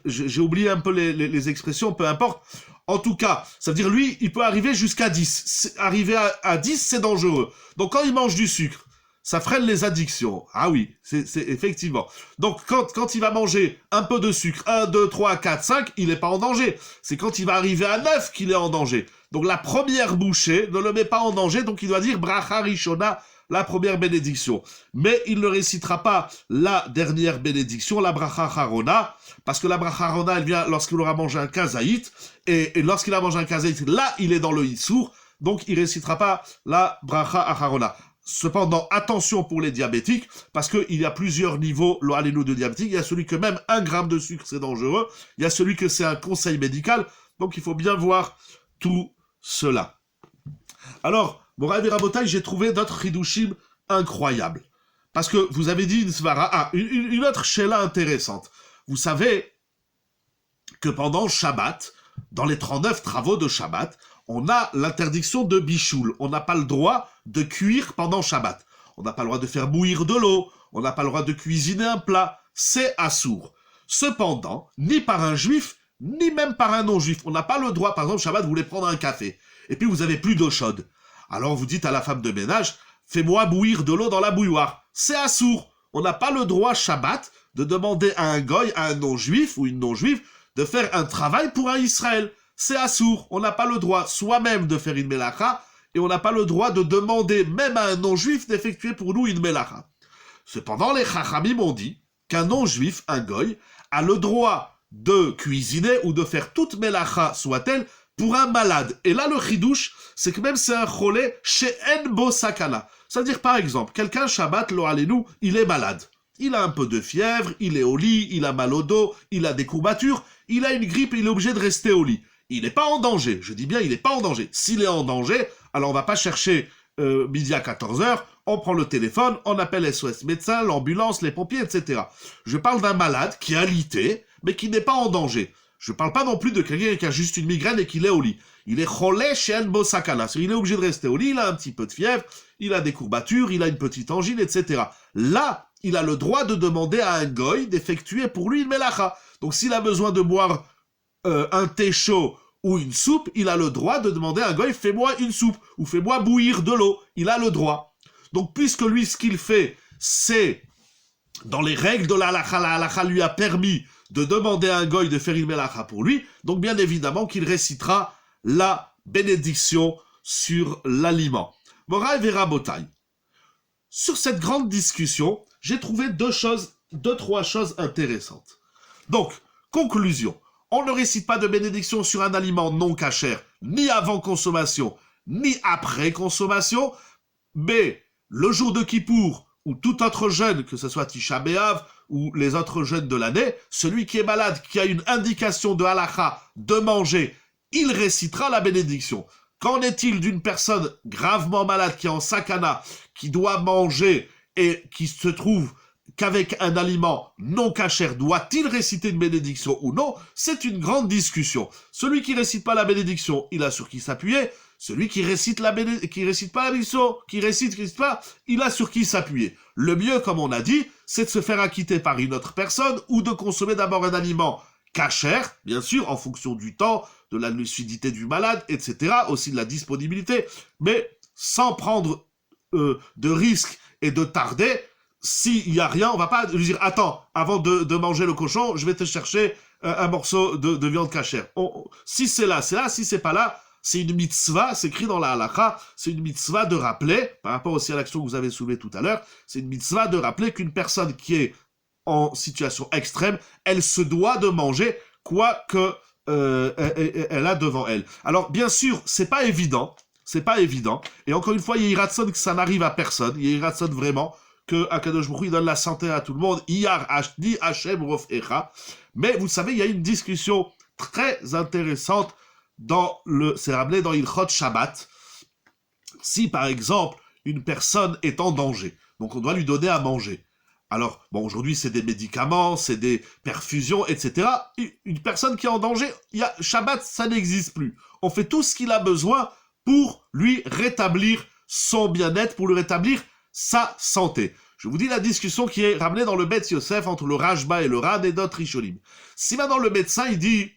j'ai oublié un peu les expressions, peu importe. En tout cas, ça veut dire lui, il peut arriver jusqu'à 10. Arriver à 10, c'est dangereux. Donc quand il mange du sucre, ça freine les addictions. Ah oui, c'est effectivement. Donc, quand il va manger un peu de sucre, 1, 2, 3, 4, 5, il n'est pas en danger. C'est quand il va arriver à 9 qu'il est en danger. Donc, la première bouchée ne le met pas en danger, donc il doit dire Bracha Rishona, la première bénédiction. Mais il ne récitera pas la dernière bénédiction, la Bracha Harona, parce que la Bracha Harona, elle vient lorsqu'il aura mangé un kazaït, et lorsqu'il a mangé un kazaït, là, il est dans le Hitsour, donc il récitera pas la Bracha Harona. Cependant, attention pour les diabétiques, parce qu'il y a plusieurs niveaux, le halénou de diabétique. Il y a celui que même 1 gramme de sucre, c'est dangereux. Il y a celui que c'est un conseil médical. Donc, il faut bien voir tout cela. Alors, Moraï Rabotai, j'ai trouvé notre Hidushim incroyable. Parce que vous avez dit une svara. Une autre shela intéressante. Vous savez que pendant Shabbat, dans les 39 travaux de Shabbat, on a l'interdiction de bichoul. On n'a pas le droit de cuire pendant Shabbat. On n'a pas le droit de faire bouillir de l'eau. On n'a pas le droit de cuisiner un plat. C'est assour. Cependant, ni par un juif, ni même par un non-juif. On n'a pas le droit, par exemple, Shabbat, vous voulez prendre un café. Et puis vous avez plus d'eau chaude. Alors vous dites à la femme de ménage, fais-moi bouillir de l'eau dans la bouilloire. C'est assour. On n'a pas le droit, Shabbat, de demander à un goy, à un non-juif ou une non-juive, de faire un travail pour un Israël. C'est assour. On n'a pas le droit soi-même de faire une melacha, et on n'a pas le droit de demander même à un non-juif d'effectuer pour nous une melacha. Cependant, les chachamim ont dit qu'un non-juif, un goy, a le droit de cuisiner ou de faire toute melacha soit-elle pour un malade. Et là, le chidouche, c'est que même c'est un cholé chez Enbo Sakana. C'est-à-dire, par exemple, quelqu'un, Shabbat, lo alenu, il est malade. Il a un peu de fièvre, il est au lit, il a mal au dos, il a des courbatures, il a une grippe, il est obligé de rester au lit. Il n'est pas en danger. Je dis bien, il n'est pas en danger. S'il est en danger, alors on va pas chercher midi à 14h, on prend le téléphone, on appelle SOS médecin, l'ambulance, les pompiers, etc. Je parle d'un malade qui est alité, mais qui n'est pas en danger. Je parle pas non plus de quelqu'un qui a juste une migraine et qui est au lit. Il est cholé chez un bosakana. Il est obligé de rester au lit, il a un petit peu de fièvre, il a des courbatures, il a une petite angine, etc. Là, il a le droit de demander à un goy d'effectuer pour lui une melacha. Donc s'il a besoin de boire un thé chaud ou une soupe, il a le droit de demander à un goy, fais-moi une soupe, ou fais-moi bouillir de l'eau. Il a le droit. Donc puisque lui, ce qu'il fait, c'est dans les règles de la halakha lui a permis de demander à un goy de faire une melacha pour lui, donc bien évidemment qu'il récitera la bénédiction sur l'aliment. Moraï Vera Botaï. Sur cette grande discussion, j'ai trouvé trois choses intéressantes. Donc, conclusion. On ne récite pas de bénédiction sur un aliment non cachère, ni avant consommation, ni après consommation, mais le jour de Kippour, ou tout autre jeûne, que ce soit Tisha B'Av ou les autres jeûnes de l'année, celui qui est malade, qui a une indication de halakha de manger, il récitera la bénédiction. Qu'en est-il d'une personne gravement malade qui est en sakana, qui doit manger et qui se trouve qu'avec un aliment non cachère, doit-il réciter une bénédiction ou non? C'est une grande discussion. Celui qui récite pas la bénédiction, il a sur qui s'appuyer. Celui qui récite pas la bénédiction, qui récite pas, il a sur qui s'appuyer. Le mieux, comme on a dit, c'est de se faire acquitter par une autre personne ou de consommer d'abord un aliment cachère, bien sûr, en fonction du temps, de la lucidité du malade, etc., aussi de la disponibilité, mais sans prendre de risques et de tarder. S'il n'y a rien, on va pas lui dire « Attends, avant de manger le cochon, je vais te chercher un morceau de viande cachère. » Si c'est là, c'est là. Si c'est pas là, c'est une mitzvah, c'est écrit dans la halakha, c'est une mitzvah de rappeler, par rapport aussi à l'action que vous avez soulevée tout à l'heure, c'est une mitzvah de rappeler qu'une personne qui est en situation extrême, elle se doit de manger quoi que elle a devant elle. Alors, bien sûr, c'est pas évident, et encore une fois, il y a Iratson que ça n'arrive à personne, il y a Iratson vraiment, que Akadosh Baruch Hu donne la santé à tout le monde, Iyar Ashdi Hashem Rofecha, mais vous savez, il y a une discussion très intéressante c'est rappelé dans Ilchot Shabbat. Si par exemple une personne est en danger, donc on doit lui donner à manger. Alors, bon, aujourd'hui c'est des médicaments, c'est des perfusions, etc. Une personne qui est en danger, Shabbat, ça n'existe plus. On fait tout ce qu'il a besoin pour lui rétablir son bien-être, pour lui rétablir sa santé. Je vous dis la discussion qui est ramenée dans le Bet Yosef entre le Rashba et le Ran et d'autres Rishonim. Si maintenant le médecin il dit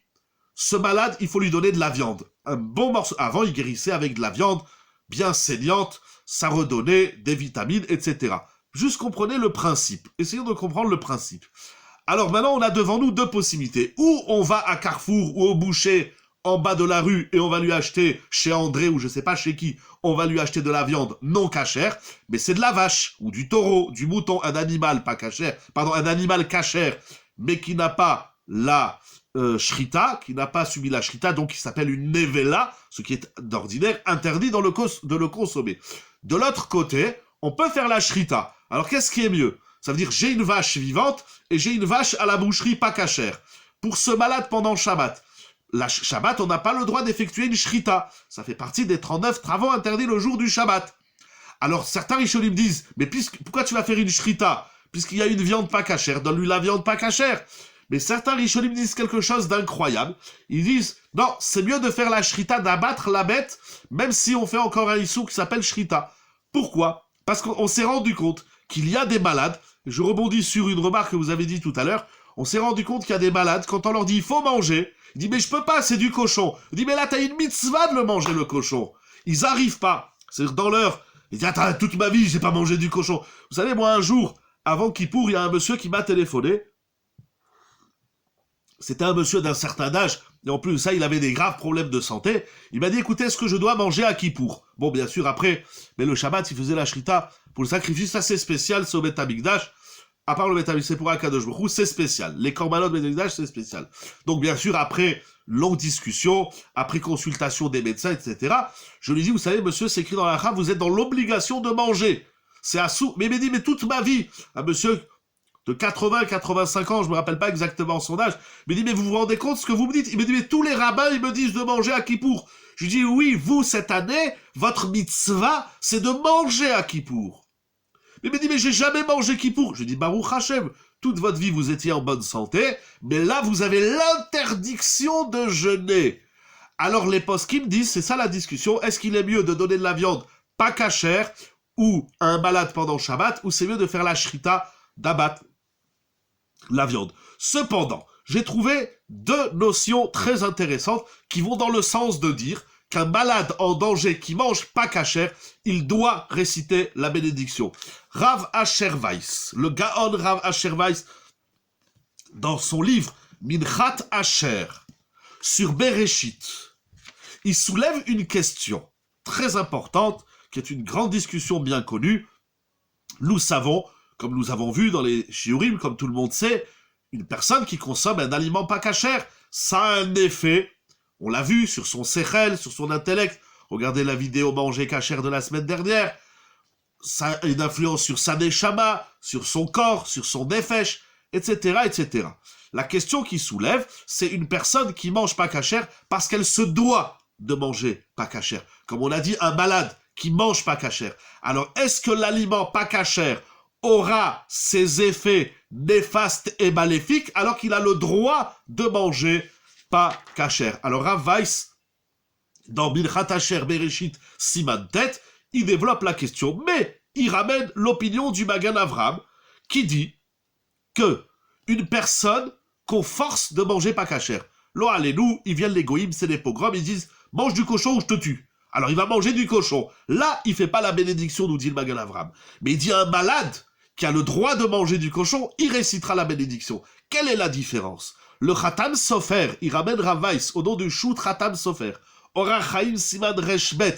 ce malade, il faut lui donner de la viande. Un bon morceau. Avant, il guérissait avec de la viande bien saignante, ça redonnait des vitamines, etc. Juste comprenez le principe. Essayons de comprendre le principe. Alors maintenant, on a devant nous deux possibilités. Ou on va à Carrefour ou au boucher en bas de la rue et on va lui acheter chez André ou je sais pas chez qui, on va lui acheter de la viande non cachère, mais c'est de la vache ou du taureau, du mouton, un animal pas cachère, un animal cachère, mais qui n'a pas la shrita, qui n'a pas subi la shrita, donc qui s'appelle une nevela, ce qui est d'ordinaire interdit de le consommer. De l'autre côté, on peut faire la shrita. Alors qu'est-ce qui est mieux? Ça veut dire j'ai une vache vivante et j'ai une vache à la boucherie pas cachère. Pour ce malade pendant Shabbat, la Shabbat, on n'a pas le droit d'effectuer une shrita. Ça fait partie des 39 travaux interdits le jour du Shabbat. Alors certains Rishonim disent, mais pourquoi tu vas faire une shrita? Puisqu'il y a une viande pas cachère, donne-lui la viande pas cachère. Mais certains Rishonim disent quelque chose d'incroyable. Ils disent, non, c'est mieux de faire la shrita, d'abattre la bête, même si on fait encore un issou qui s'appelle shrita. Pourquoi? Parce qu'on s'est rendu compte qu'il y a des malades, et je rebondis sur une remarque que vous avez dit tout à l'heure, on s'est rendu compte qu'il y a des malades, quand on leur dit, il faut manger, ils disent, mais je peux pas, c'est du cochon. Ils disent, mais là, t'as une mitzvah de le manger, le cochon. Ils arrivent pas. C'est dans leur, ils disent, attends, toute ma vie, j'ai pas mangé du cochon. Vous savez, moi, un jour, avant Kippour, il y a un monsieur qui m'a téléphoné. C'était un monsieur d'un certain âge, et en plus de ça, il avait des graves problèmes de santé. Il m'a dit, écoutez, est-ce que je dois manger à Kippour? Bon, bien sûr, après, mais le Shabbat, il faisait la shrita pour le sacrifice assez spécial, c'est au Beth Amikdash. À part le Beth Amikdash, c'est pour Akadosh Baruch Hu, c'est spécial. Les korbanot Beth Amikdash, c'est spécial. Donc, bien sûr, après longue discussion, après consultation des médecins, etc., je lui dis, vous savez, monsieur, c'est écrit dans la Chave, vous êtes dans l'obligation de manger. C'est assou. Mais il m'a dit, mais toute ma vie, un monsieur de 80, 85 ans, je me rappelle pas exactement son âge, il me dit, mais vous vous rendez compte ce que vous me dites? Il me dit, mais tous les rabbins, ils me disent de manger à Kippour. Je lui dis, oui, vous, cette année, votre mitzvah, c'est de manger à Kippour. Il me dit, mais j'ai jamais mangé Kippour. Je lui dis, Baruch Hashem, toute votre vie, vous étiez en bonne santé, mais là, vous avez l'interdiction de jeûner. Alors, les poskim disent, c'est ça la discussion, est-ce qu'il est mieux de donner de la viande pas cachère, ou à un malade pendant Shabbat, ou c'est mieux de faire la shrita d'abattre la viande. Cependant, j'ai trouvé deux notions très intéressantes qui vont dans le sens de dire qu'un malade en danger qui mange pas cachère, il doit réciter la bénédiction. Rav Asher Weiss, le Gaon Rav Asher Weiss, dans son livre Minchat Asher, sur Bereshit, il soulève une question très importante, qui est une grande discussion bien connue. Nous savons, comme nous avons vu dans les shiurim, comme tout le monde sait, une personne qui consomme un aliment pas cachère, ça a un effet, on l'a vu, sur son sechel, sur son intellect. Regardez la vidéo manger cachère de la semaine dernière. Ça a une influence sur sa neshama, sur son corps, sur son nefesh, etc., etc. La question qu'il soulève, c'est une personne qui mange pas cachère parce qu'elle se doit de manger pas cachère. Comme on a dit, un malade qui mange pas cachère. Alors, est-ce que l'aliment pas cachère aura ses effets néfastes et maléfiques alors qu'il a le droit de manger pas cachère? Alors, Rav Weiss, dans Minchat Asher Bereshit Siman Tet, il développe la question, mais il ramène l'opinion du Magan Avraham qui dit que une personne qu'on force de manger pas cachère, lo allez-nous, ils viennent les goïms, c'est des pogroms, ils disent mange du cochon ou je te tue. Alors il va manger du cochon. Là, il fait pas la bénédiction, nous dit le Magan Avraham. Mais il dit un malade qui a le droit de manger du cochon, il récitera la bénédiction. Quelle est la différence? Le Khatam Sofer, il ramène Rav Weiss au nom du Shout Khatam Sofer. Orach Chaim Siman Reshbet.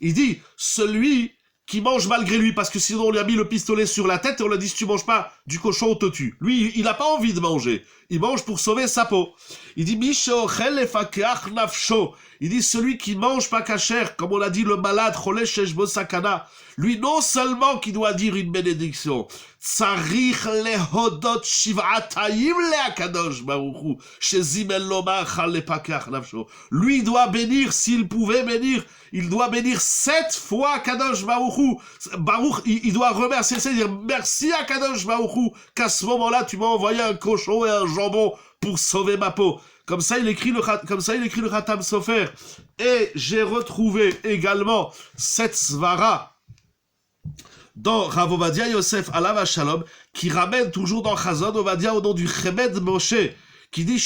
Il dit, celui qui mange malgré lui, parce que sinon on lui a mis le pistolet sur la tête et on lui a dit, si tu manges pas du cochon, on te tue. Lui, il n'a pas envie de manger. Il mange pour sauver sa peau. Il dit, Misheochel lefakeach nafsho. Il dit, celui qui mange pas cachère, comme on a dit, le malade, Choleh sheshbo sakana, lui, non seulement qu'il doit dire une bénédiction, Tsarich lehodot shiv'atayim le'akadosh baruch hu, shezimel lomach lefakeach nafsho. Lui doit bénir, s'il pouvait bénir, il doit bénir 7 fois Kadosh Baruch Hu. Baruch, il doit remercier, c'est-à-dire merci à Kadosh Baruch Hu, qu'à ce moment-là, tu m'as envoyé un cochon et un jambon pour sauver ma peau. Comme ça, il écrit le Khatam Sofer. Et j'ai retrouvé également cette svara dans Rav Ovadia Yosef Alav Shalom, qui ramène toujours dans Chazon Ovadia au nom du Chemed Moshe, qui dit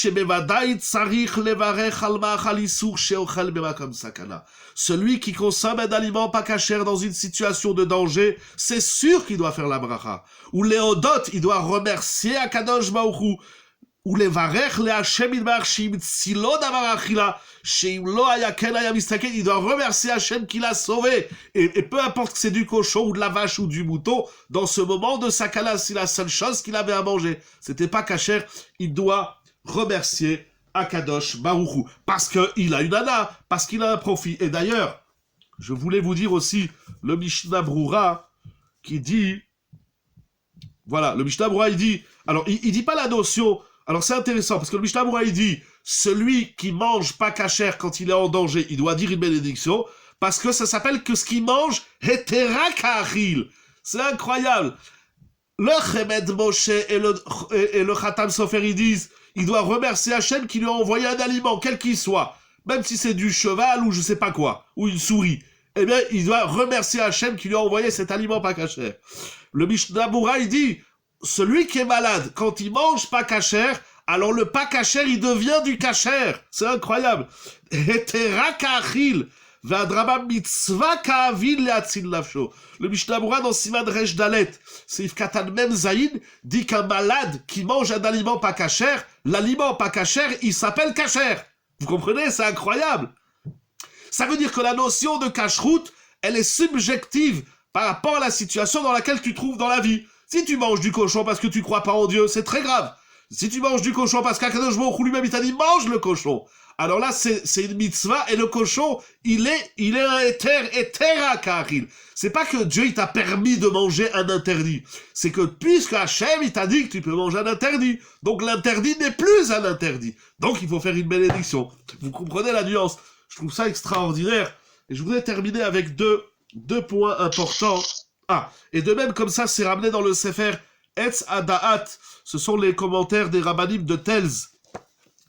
celui qui consomme un aliment pas cachère dans une situation de danger, c'est sûr qu'il doit faire la bracha. Ou Léodot, il doit remercier Akadosh Baruch Hu. Ou les varech les Hashem idbar shim tzilo davar achila sheim lo haya ken haya mistaken, il doit remercier Hashem qui l'a sauvé. Et peu importe que c'est du cochon ou de la vache ou du mouton, dans ce moment de sakana, c'est la seule chose qu'il avait à manger. C'était pas cachère, il doit remercier Akadosh Baruch Hu, parce qu'il a une ana, parce qu'il a un profit. Et d'ailleurs, je voulais vous dire aussi le Mishnah Brura qui dit, voilà, le Mishnah Brura il dit, alors il dit pas la notion. Alors c'est intéressant, parce que le Mishnah Brura il dit, celui qui mange pas cachère quand il est en danger, il doit dire une bénédiction, parce que ça s'appelle que ce qu'il mange, hetera ka'achil. C'est incroyable. Le Chemed Moshe et le Khatam Sofer, ils disent, il doit remercier Hachem qui lui a envoyé un aliment, quel qu'il soit, même si c'est du cheval ou je sais pas quoi, ou une souris. Eh bien, il doit remercier Hachem qui lui a envoyé cet aliment pas cachère. Le Mishnah Brura, il dit, celui qui est malade, quand il mange pas cachère, alors le pas cachère, il devient du cachère. C'est incroyable. Hetera ka'achil. Ve'adraba mitzvah ka'avin le'atzil nafsho. Le Mishnah Berurah dans Siman Resh Dalet, Seif Katan Mem Zayin, dit qu'un malade qui mange un aliment pas kasher, l'aliment pas kasher, il s'appelle kasher. Vous comprenez? C'est incroyable. Ça veut dire que la notion de kashrut, elle est subjective par rapport à la situation dans laquelle tu te trouves dans la vie. Si tu manges du cochon parce que tu crois pas en Dieu, c'est très grave. Si tu manges du cochon parce qu'Akadosh Baruch Hu lui-même il t'a dit mange le cochon, alors là c'est une mitzvah et le cochon il est un éther à Karil. C'est pas que Dieu il t'a permis de manger un interdit, c'est que puisque Hachem il t'a dit que tu peux manger un interdit, donc l'interdit n'est plus un interdit. Donc il faut faire une bénédiction. Vous comprenez la nuance? Je trouve ça extraordinaire. Et je voudrais terminer avec deux points importants. Ah, et de même comme ça c'est ramené dans le Sefer Etz Adaat. Ce sont les commentaires des rabbanim de Telz.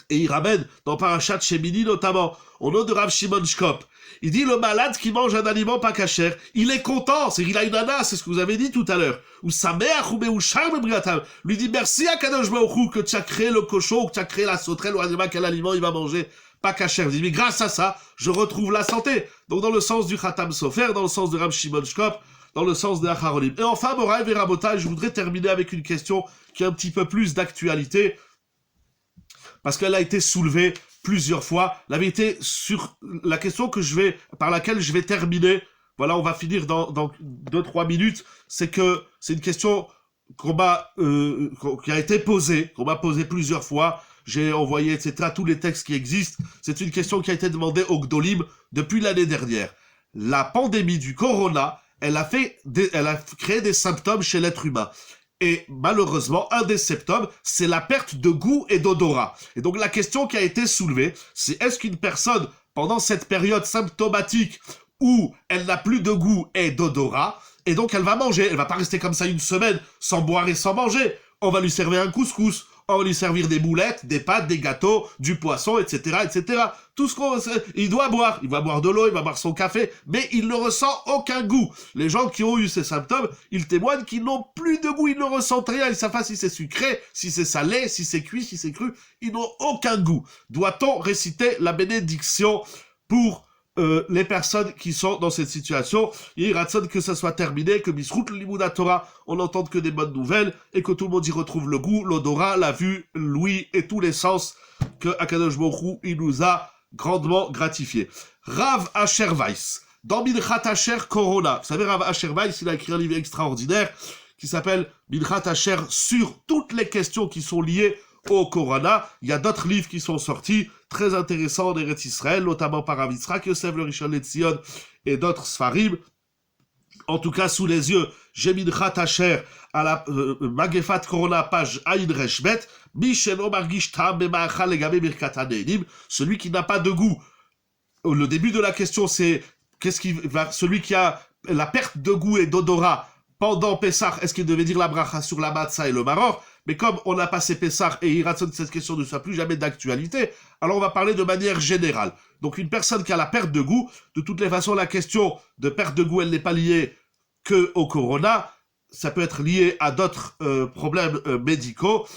Et il ramène dans Parashat Shemini notamment, au nom de Rav Shimon Shkop. Il dit le malade qui mange un aliment pas kasher, il est content, c'est qu'il a une ana, c'est ce que vous avez dit tout à l'heure. Ou sa mère, ou lui dit merci à Kadosh Baruch Hu que tu as créé le cochon, que tu as créé la sauterelle, ou quel aliment il va manger, pas kasher. Il dit mais grâce à ça, je retrouve la santé. Donc dans le sens du Khatam Sofer, dans le sens de Rav Shimon Shkop, dans le sens des Acharonim. Et enfin, Moraï et Rabotai, je voudrais terminer avec une question qui a un petit peu plus d'actualité, parce qu'elle a été soulevée plusieurs fois. La vérité, sur la question par laquelle je vais terminer, voilà, on va finir dans 2-3 minutes, c'est que c'est une question qui a été posée, qu'on m'a posée plusieurs fois. J'ai envoyé, etc., tous les textes qui existent. C'est une question qui a été demandée au Gdolim depuis l'année dernière. La pandémie du corona, elle a créé des symptômes chez l'être humain. Et malheureusement, un des symptômes, c'est la perte de goût et d'odorat. Et donc la question qui a été soulevée, c'est est-ce qu'une personne, pendant cette période symptomatique où elle n'a plus de goût et d'odorat, et donc elle va manger, elle va pas rester comme ça une semaine sans boire et sans manger. On va lui servir un couscous, on va lui servir des boulettes, des pâtes, des gâteaux, du poisson, etc., etc. Tout ce il doit boire. Il va boire de l'eau, il va boire son café, mais il ne ressent aucun goût. Les gens qui ont eu ces symptômes, ils témoignent qu'ils n'ont plus de goût, ils ne ressentent rien. Ils savent pas si c'est sucré, si c'est salé, si c'est cuit, si c'est cru. Ils n'ont aucun goût. Doit-on réciter la bénédiction pour les personnes qui sont dans cette situation? Il ratsonne que ça soit terminé, que Bisrout Limouda Torah, on n'entende que des bonnes nouvelles, et que tout le monde y retrouve le goût, l'odorat, la vue, l'ouïe et tous les sens que Akadosh Baruch Hu, il nous a grandement gratifié. Rav Asher Weiss, dans Minchat Asher Corona, vous savez, Rav Asher Weiss, il a écrit un livre extraordinaire qui s'appelle Minchat Asher sur toutes les questions qui sont liées au Corona. Il y a d'autres livres qui sont sortis, très intéressants en Eretz Israël, notamment par Rav Yitzhak Yosef le Rishon LeZion et d'autres Sfarim. En tout cas, sous les yeux, j'ai Minchat Asher à la Magefat Corona, page Ayin Reshbet, Misheno Margish Ta'am B'Ma'achal Legabe Birkat HaNe'enim, celui qui n'a pas de goût. Le début de la question, c'est celui qui a la perte de goût et d'odorat pendant Pessah, est-ce qu'il devait dire la bracha sur la matzah et le maror? Mais comme on a passé Pessah et il raconte que cette question ne soit plus jamais d'actualité, alors on va parler de manière générale. Donc une personne qui a la perte de goût, de toutes les façons, la question de perte de goût, elle n'est pas liée que au corona, ça peut être lié à d'autres problèmes médicaux.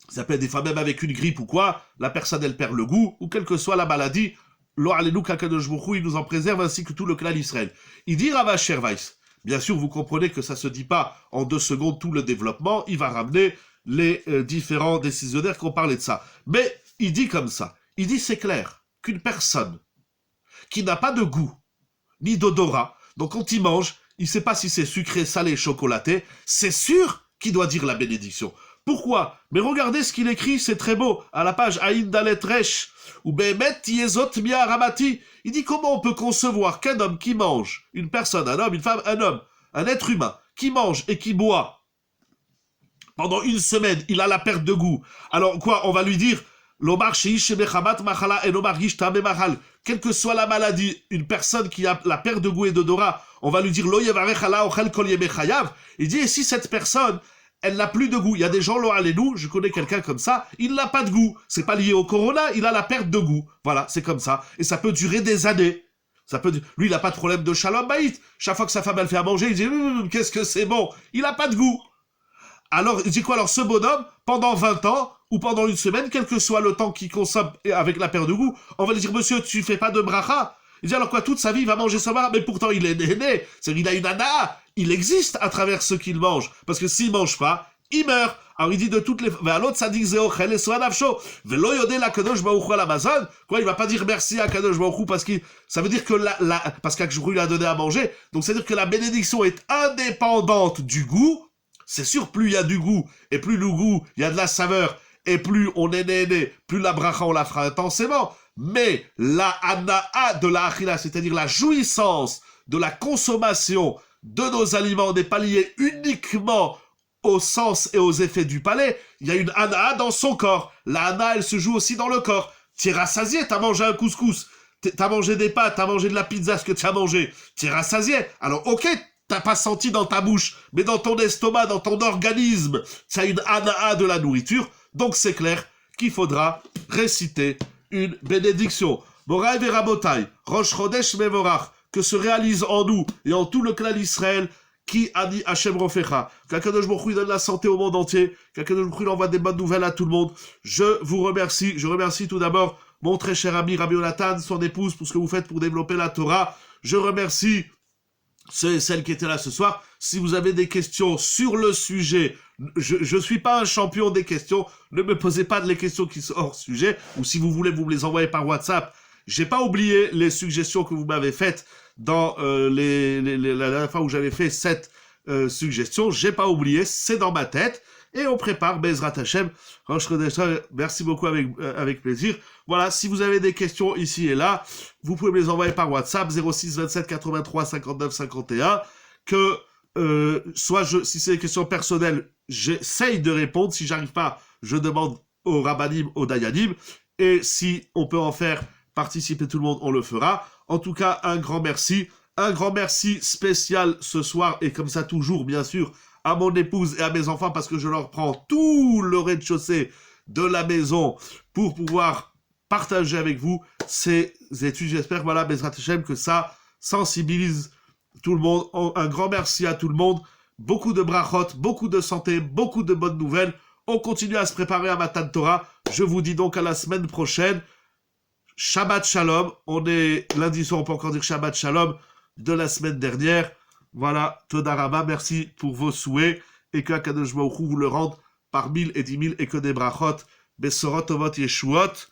Ça peut être des fois même avec une grippe ou quoi, la personne elle perd le goût, ou quelle que soit la maladie, Lo Alenu Kakadosh Baruch Hu, il nous en préserve ainsi que tout le clan d'Israël. Il dit Rav Asher Weiss. Bien sûr, vous comprenez que ça se dit pas en 2 secondes tout le développement, il va ramener les différents décisionnaires qui ont parlé de ça. Mais il dit comme ça, il dit c'est clair qu'une personne qui n'a pas de goût, ni d'odorat, donc quand il mange, il sait pas si c'est sucré, salé, chocolaté, c'est sûr qu'il doit dire la bénédiction. Pourquoi? Mais regardez ce qu'il écrit, c'est très beau, à la page Aïn Dalet Resh, ou Behemet Yezot Mia Ramati. Il dit comment on peut concevoir qu'un homme qui mange, une personne, un homme, une femme, un homme, un être humain, qui mange et qui boit, pendant une semaine, il a la perte de goût. Alors quoi, on va lui dire, Lomar Sheish Mechamat Machala et Lomar Gish Tame Machal, quelle que soit la maladie, une personne qui a la perte de goût et d'odorat, on va lui dire Lo Yevarech Ala Ochel Kol Yemechayav. Il dit, et si cette personne, elle n'a plus de goût. Il y a des gens, Lo Alenu, je connais quelqu'un comme ça, il n'a pas de goût. C'est pas lié au corona, il a la perte de goût. Voilà, c'est comme ça. Et ça peut durer des années. Lui, il n'a pas de problème de shalom baït. Chaque fois que sa femme, elle fait à manger, il dit, qu'est-ce que c'est bon. Il n'a pas de goût. Alors, il dit quoi? Alors, ce bonhomme, pendant 20 ans, ou pendant une semaine, quel que soit le temps qu'il consomme avec la perte de goût, on va lui dire, monsieur, tu fais pas de bracha. Il dit alors quoi, toute sa vie il va manger sa mara, mais pourtant il est né, c'est-à-dire il a une ana, il existe à travers ce qu'il mange, parce que s'il mange pas, il meurt. Alors il dit de toutes les... Ve'alot tzadik ze ochel esra nafsho. Ve'lo yodeh lakadosh baruch hu al hamazon. Quoi, il va pas dire merci à Kadosh baruch hu parce que ça veut dire que parce qu'Akadosh baruch hu lui a donné à manger. Donc c'est à dire que la bénédiction est indépendante du goût. C'est sûr, plus il y a du goût et plus le goût, il y a de la saveur et plus on est né, plus la bracha on la fera intensément. Mais la anaa de la achila, c'est-à-dire la jouissance de la consommation de nos aliments n'est pas liée uniquement au sens et aux effets du palais, il y a une ana dans son corps. La ana, elle se joue aussi dans le corps. T'es rassasié, t'as mangé un couscous, t'as mangé des pâtes, t'as mangé de la pizza, ce que tu as mangé. T'es rassasié. Alors, ok, t'as pas senti dans ta bouche, mais dans ton estomac, dans ton organisme, t'as une ana de la nourriture. Donc, c'est clair qu'il faudra réciter une bénédiction. Moraï Verabotai, Rosh Chodesh Mevorach, que se réalise en nous et en tout le clan d'Israël, qui a dit Hachem Rofecha, qu'Akadosh Baruch Hu donne la santé au monde entier, qu'Akadosh Baruch Hu envoie des bonnes nouvelles à tout le monde. Je vous remercie. Je remercie tout d'abord mon très cher ami Rabbi Yonatan, son épouse, pour ce que vous faites pour développer la Torah. Je remercie ceux et celles qui étaient là ce soir. Si vous avez des questions sur le sujet, je suis pas un champion des questions, ne me posez pas les questions qui sont hors sujet, ou si vous voulez, vous me les envoyez par WhatsApp. J'ai pas oublié les suggestions que vous m'avez faites dans la dernière fois où j'avais fait cette suggestion. J'ai pas oublié, c'est dans ma tête. Et on prépare Bezrat Hashem. Merci beaucoup avec plaisir. Voilà, si vous avez des questions ici et là, vous pouvez me les envoyer par WhatsApp 06 27 83 59 51. Que si c'est des questions personnelles, j'essaye de répondre. Si j'arrive pas, je demande au Rabbanim, au Dayanim. Et si on peut en faire participer tout le monde, on le fera. En tout cas, un grand merci spécial ce soir, et comme ça toujours, bien sûr, à mon épouse et à mes enfants, parce que je leur prends tout le rez-de-chaussée de la maison pour pouvoir partager avec vous ces études. J'espère, voilà, Bezrat Hashem, que ça sensibilise tout le monde. Un grand merci à tout le monde. Beaucoup de brachot, beaucoup de santé, beaucoup de bonnes nouvelles. On continue à se préparer à Matan Torah. Je vous dis donc à la semaine prochaine. Shabbat Shalom. On est lundi soir, on peut encore dire Shabbat Shalom de la semaine dernière. Voilà, Toda Rabba, merci pour vos souhaits et que Akadosh Baruch Hu vous le rende par 1000 et 10 000 et que des brachot, Besorot Tovot Yeshuot.